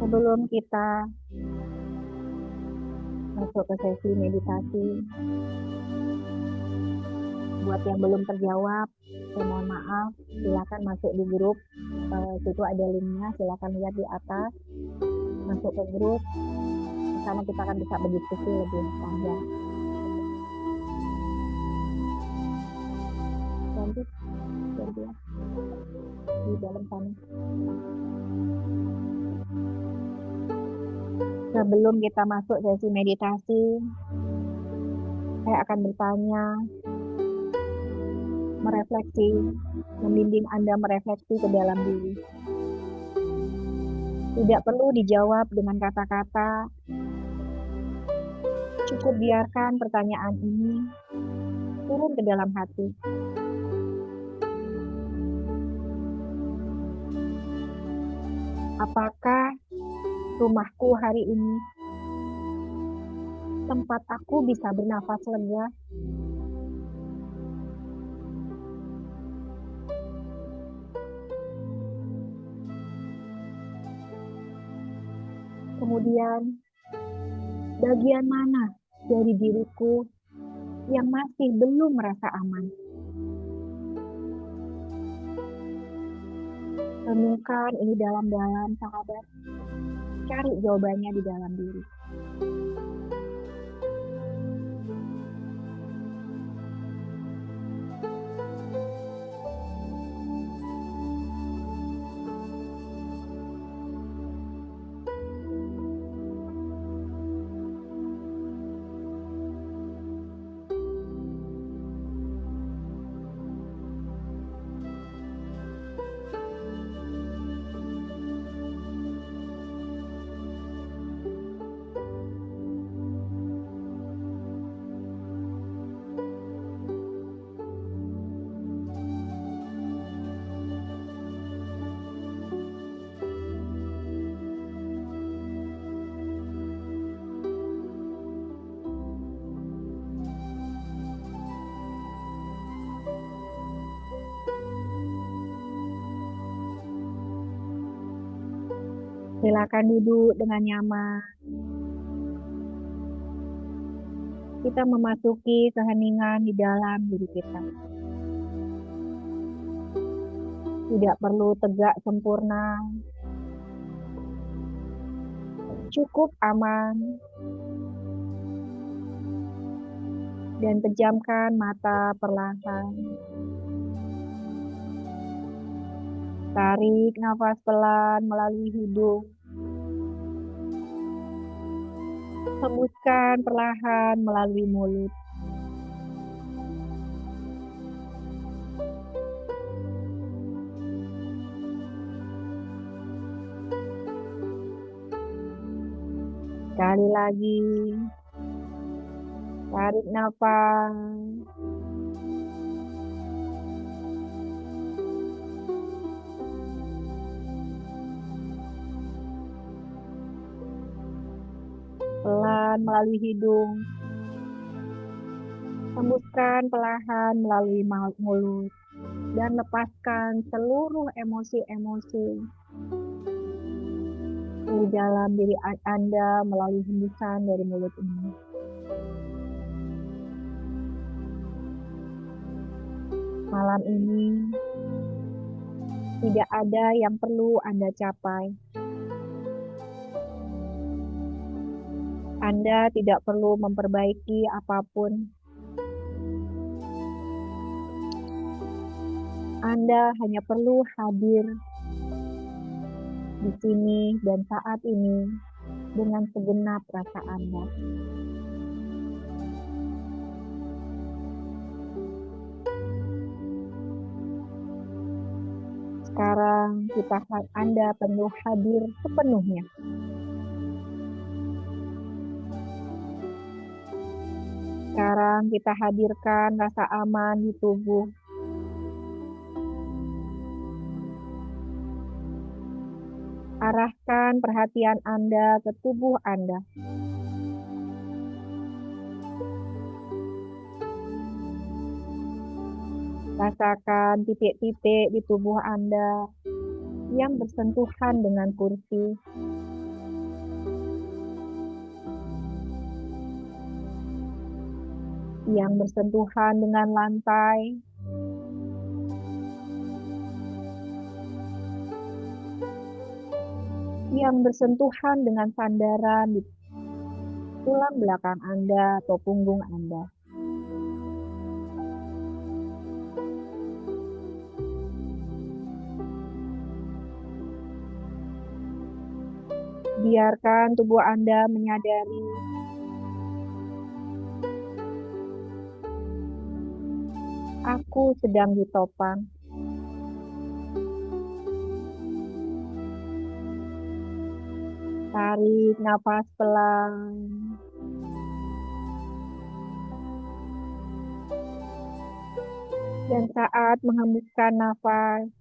Sebelum kita masuk ke sesi meditasi, buat yang belum terjawab, saya mohon maaf, silakan masuk di grup. Situ ada linknya, silakan lihat di atas, masuk ke grup, di sana kita akan bisa berdiskusi lebih panjang. Lanjut, di dalam sana. Sebelum kita masuk sesi meditasi, saya akan bertanya, merefleksi, membimbing Anda merefleksi ke dalam diri. Tidak perlu dijawab dengan kata-kata, cukup biarkan pertanyaan ini turun ke dalam hati. Apakah rumahku hari ini tempat aku bisa bernafas lega? Kemudian, bagian mana dari diriku yang masih belum merasa aman? Renungkan ini dalam-dalam, sahabat. Cari jawabannya di dalam diri. Silakan duduk dengan nyaman. Kita memasuki keheningan di dalam diri kita. Tidak perlu tegak sempurna. Cukup aman. Dan pejamkan mata perlahan. Tarik nafas pelan melalui hidung. Hembuskan perlahan melalui mulut. Sekali lagi. Tarik nafas. Pelan melalui hidung. Hembuskan perlahan melalui mulut. Dan lepaskan seluruh emosi-emosi di dalam diri Anda melalui hembusan dari mulut ini. Malam ini tidak ada yang perlu Anda capai. Anda tidak perlu memperbaiki apapun. Anda hanya perlu hadir di sini dan saat ini dengan segenap rasa Anda. Sekarang Anda perlu hadir sepenuhnya. Sekarang kita hadirkan rasa aman di tubuh. Arahkan perhatian Anda ke tubuh Anda. Rasakan titik-titik di tubuh Anda yang bersentuhan dengan kursi. Yang bersentuhan dengan lantai. Yang bersentuhan dengan sandaran di tulang belakang Anda atau punggung Anda. Biarkan tubuh Anda menyadari aku sedang ditopang. Tarik nafas pelan. Dan saat menghembuskan nafas,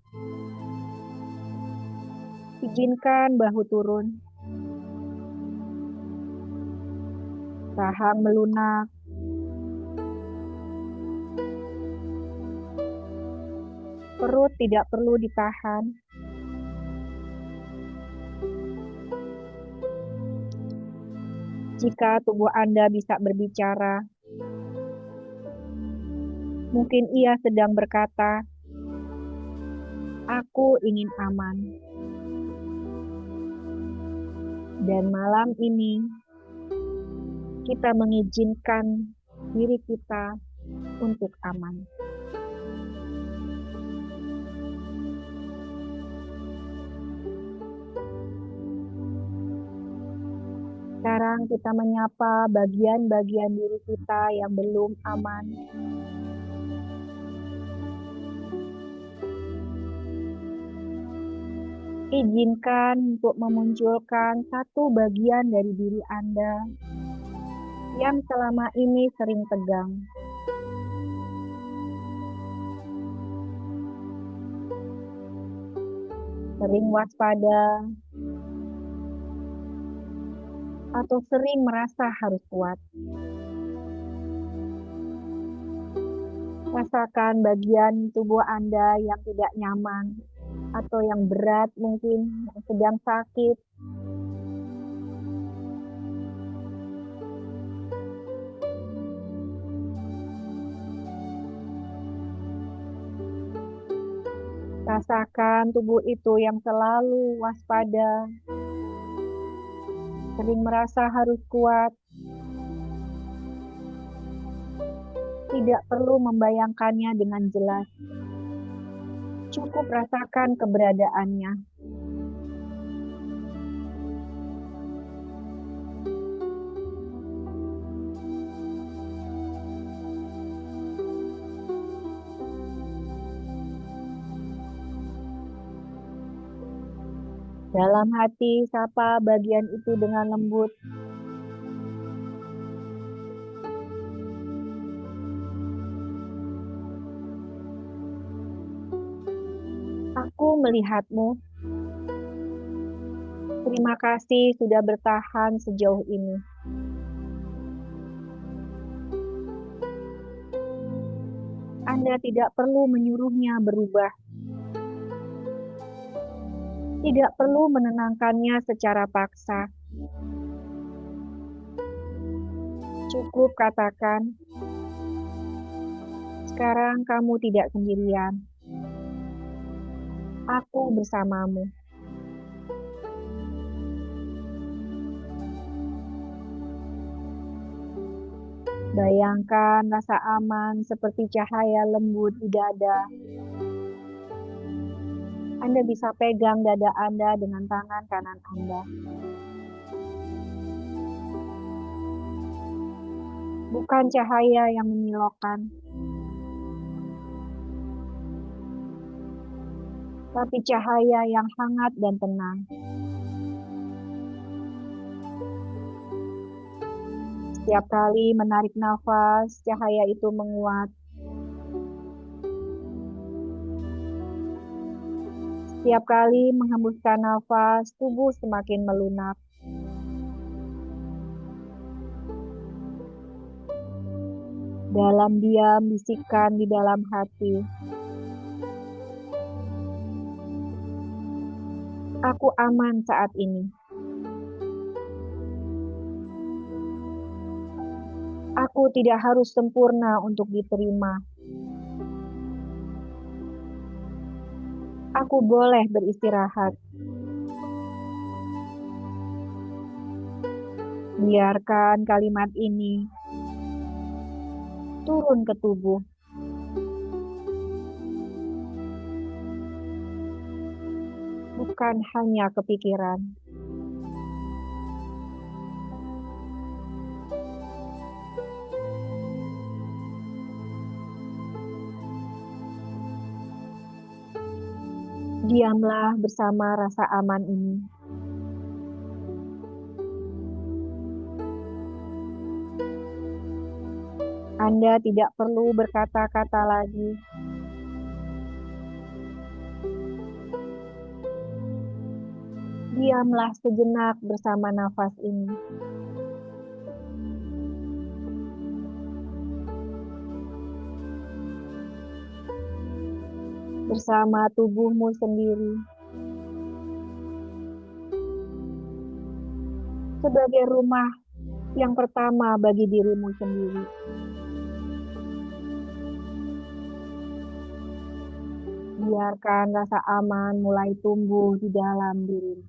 izinkan bahu turun. Rahang melunak. Perut tidak perlu ditahan. Jika tubuh Anda bisa berbicara, mungkin ia sedang berkata, "Aku ingin aman." Dan malam ini, kita mengizinkan diri kita untuk aman. Sekarang kita menyapa bagian-bagian diri kita yang belum aman. Izinkan untuk memunculkan satu bagian dari diri Anda yang selama ini sering tegang. Sering waspada, atau sering merasa harus kuat. Rasakan bagian tubuh Anda yang tidak nyaman, atau yang berat mungkin, yang sedang sakit. Rasakan tubuh itu yang selalu waspada, sering merasa harus kuat. Tidak perlu membayangkannya dengan jelas. Cukup rasakan keberadaannya. Dalam hati, sapa bagian itu dengan lembut. Aku melihatmu. Terima kasih sudah bertahan sejauh ini. Anda tidak perlu menyuruhnya berubah. Tidak perlu menenangkannya secara paksa. Cukup katakan, Sekarang kamu tidak sendirian. Aku bersamamu. Bayangkan rasa aman seperti cahaya lembut di dada. Anda bisa pegang dada Anda dengan tangan kanan Anda. Bukan cahaya yang menyilaukan, tapi cahaya yang hangat dan tenang. Setiap kali menarik nafas, cahaya itu menguat. Setiap kali menghembuskan nafas, tubuh semakin melunak. Dalam diam, bisikan di dalam hati. Aku aman saat ini. Aku tidak harus sempurna untuk diterima. Aku boleh beristirahat. Biarkan kalimat ini turun ke tubuh. Bukan hanya ke pikiran. Diamlah bersama rasa aman ini. Anda tidak perlu berkata-kata lagi. Diamlah sejenak bersama nafas ini. Bersama tubuhmu sendiri. Sebagai rumah yang pertama bagi dirimu sendiri. Biarkan rasa aman mulai tumbuh di dalam dirimu.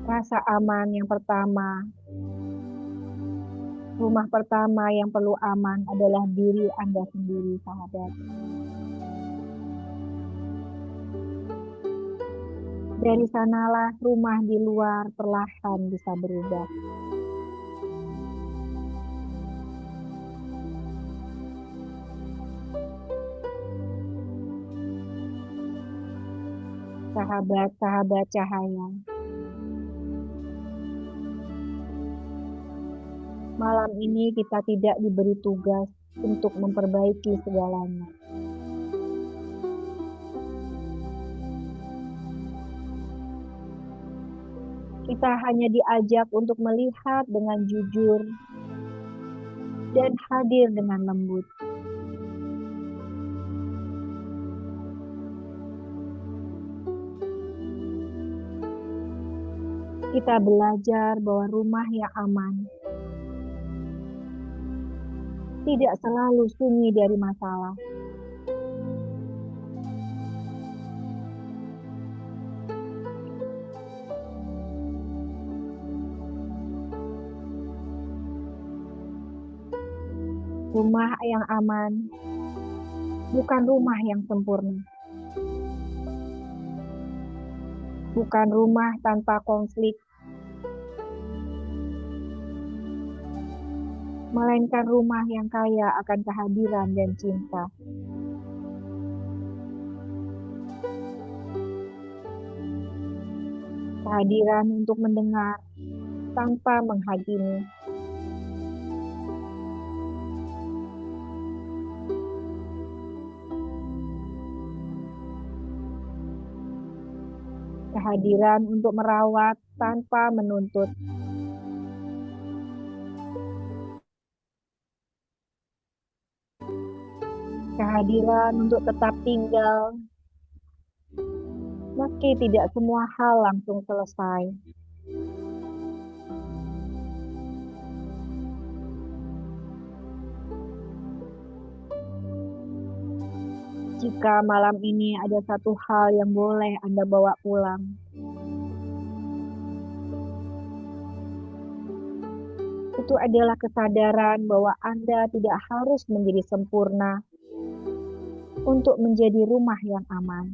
Rasa aman yang pertama, rumah pertama yang perlu aman adalah diri Anda sendiri, sahabat. Dari sanalah rumah di luar perlahan bisa berubah. Sahabat-sahabat cahaya. Malam ini kita tidak diberi tugas untuk memperbaiki segalanya. Kita hanya diajak untuk melihat dengan jujur dan hadir dengan lembut. Kita belajar bahwa rumah yang aman tidak selalu sunyi dari masalah. Rumah yang aman bukan rumah yang sempurna. Bukan rumah tanpa konflik. Melainkan rumah yang kaya akan kehadiran dan cinta. Kehadiran untuk mendengar tanpa menghakimi. Kehadiran untuk merawat tanpa menuntut. Kehadiran untuk tetap tinggal, meski tidak semua hal langsung selesai. Jika malam ini ada satu hal yang boleh Anda bawa pulang, itu adalah kesadaran bahwa Anda tidak harus menjadi sempurna untuk menjadi rumah yang aman.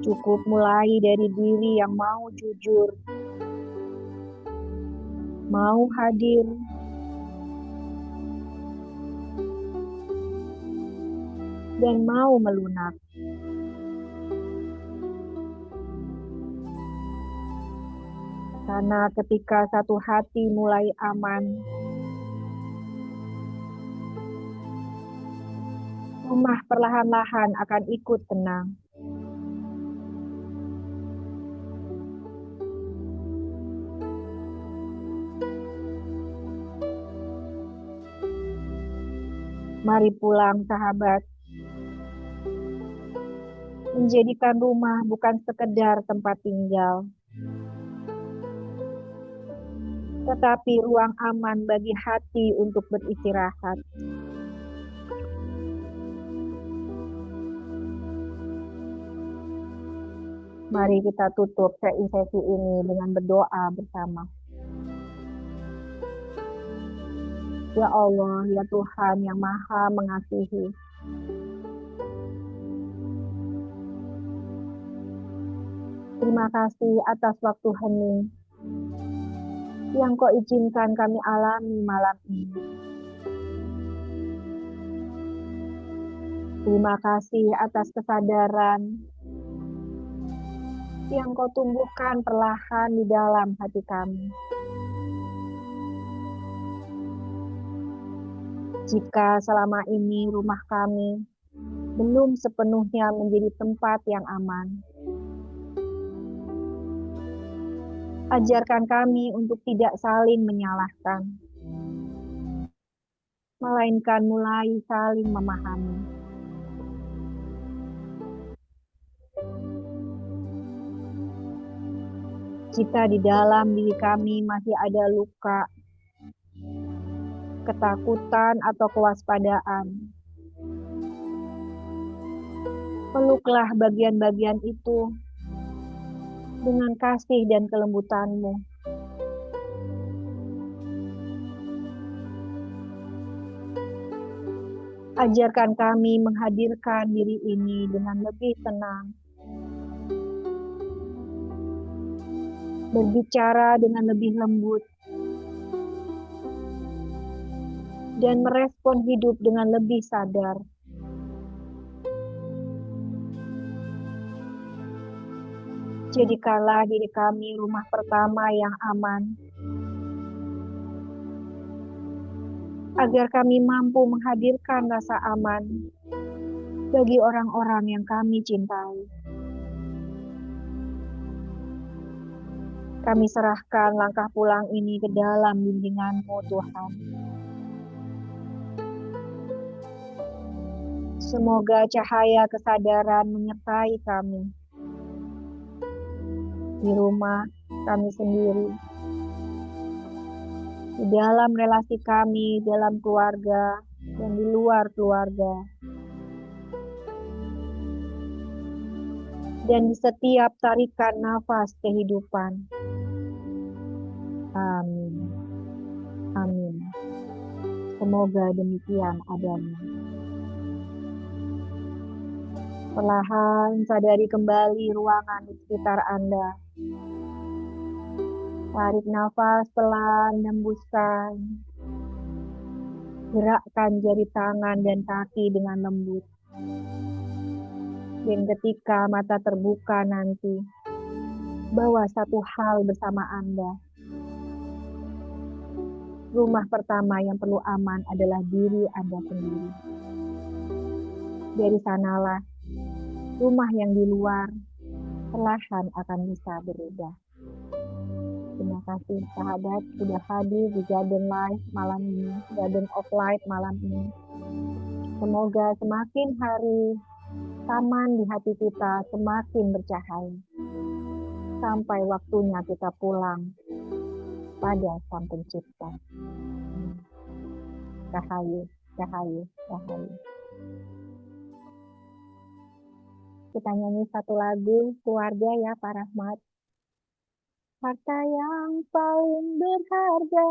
Cukup mulai dari diri yang mau jujur, mau hadir, dan mau melunak. Karena ketika satu hati mulai aman, rumah perlahan-lahan akan ikut tenang. Mari pulang, sahabat. Menjadikan rumah bukan sekedar tempat tinggal, tetapi ruang aman bagi hati untuk beristirahat. Mari kita tutup sesi ini dengan berdoa bersama. Ya Allah, ya Tuhan yang Maha Mengasihi, terima kasih atas waktu hening yang Kau izinkan kami alami malam ini. Terima kasih atas kesadaran yang Kau tumbuhkan perlahan di dalam hati kami. Jika selama ini rumah kami belum sepenuhnya menjadi tempat yang aman, ajarkan kami untuk tidak saling menyalahkan, melainkan mulai saling memahami. Jika di dalam diri kami masih ada luka, ketakutan atau kewaspadaan, peluklah bagian-bagian itu dengan kasih dan kelembutan-Mu. Ajarkan kami menghadirkan diri ini dengan lebih tenang, berbicara dengan lebih lembut, dan merespon hidup dengan lebih sadar. Jadikanlah diri kami rumah pertama yang aman, agar kami mampu menghadirkan rasa aman bagi orang-orang yang kami cintai. Kami serahkan langkah pulang ini ke dalam bimbingan-Mu, Tuhan. Semoga cahaya kesadaran menyertai kami di rumah kami sendiri, di dalam relasi kami, dalam keluarga, dan di luar keluarga, dan di setiap tarikan nafas kehidupan. Amin. Amin. Semoga demikian adanya. Perlahan sadari kembali ruangan di sekitar Anda. Tarik nafas pelan, hembuskan. Gerakkan jari tangan dan kaki dengan lembut. Dan ketika mata terbuka nanti, bawa satu hal bersama Anda. Rumah pertama yang perlu aman adalah diri Anda sendiri. Dari sanalah rumah yang di luar perlahan akan bisa berubah. Terima kasih sahabat sudah hadir di Garden Life malam ini, Garden of Light malam ini. Semoga semakin hari taman di hati kita semakin bercahaya. Sampai waktunya kita pulang pada Sang Pencipta. Rahayu, rahayu, rahayu. Kita nyanyi satu lagu keluarga ya Pak Rahmat. Harta yang paling berharga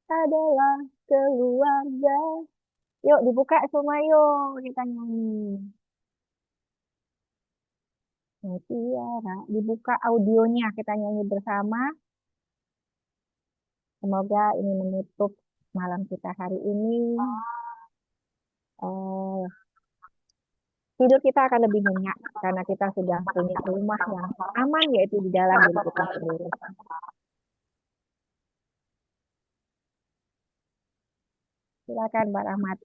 adalah keluarga. Yuk dibuka semua yuk kita nyanyi. Tiara, dibuka audionya kita nyanyi bersama. Semoga ini menutup malam kita hari ini. Tidur kita akan lebih nyenyak karena kita sudah punya rumah yang aman yaitu di dalam diri kita sendiri. Silakan Mbak Rahmat.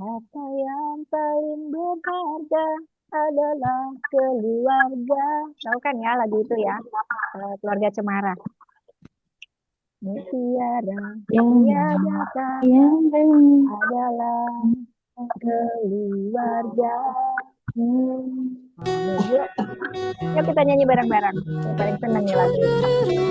Harta yang paling berharga adalah keluarga. Tahu kan ya lagu itu ya? Keluarga Cemara. Mutiara yang adalah keluarga. Yuk kita nyanyi bareng-bareng. Yang paling senang nih lagu ini.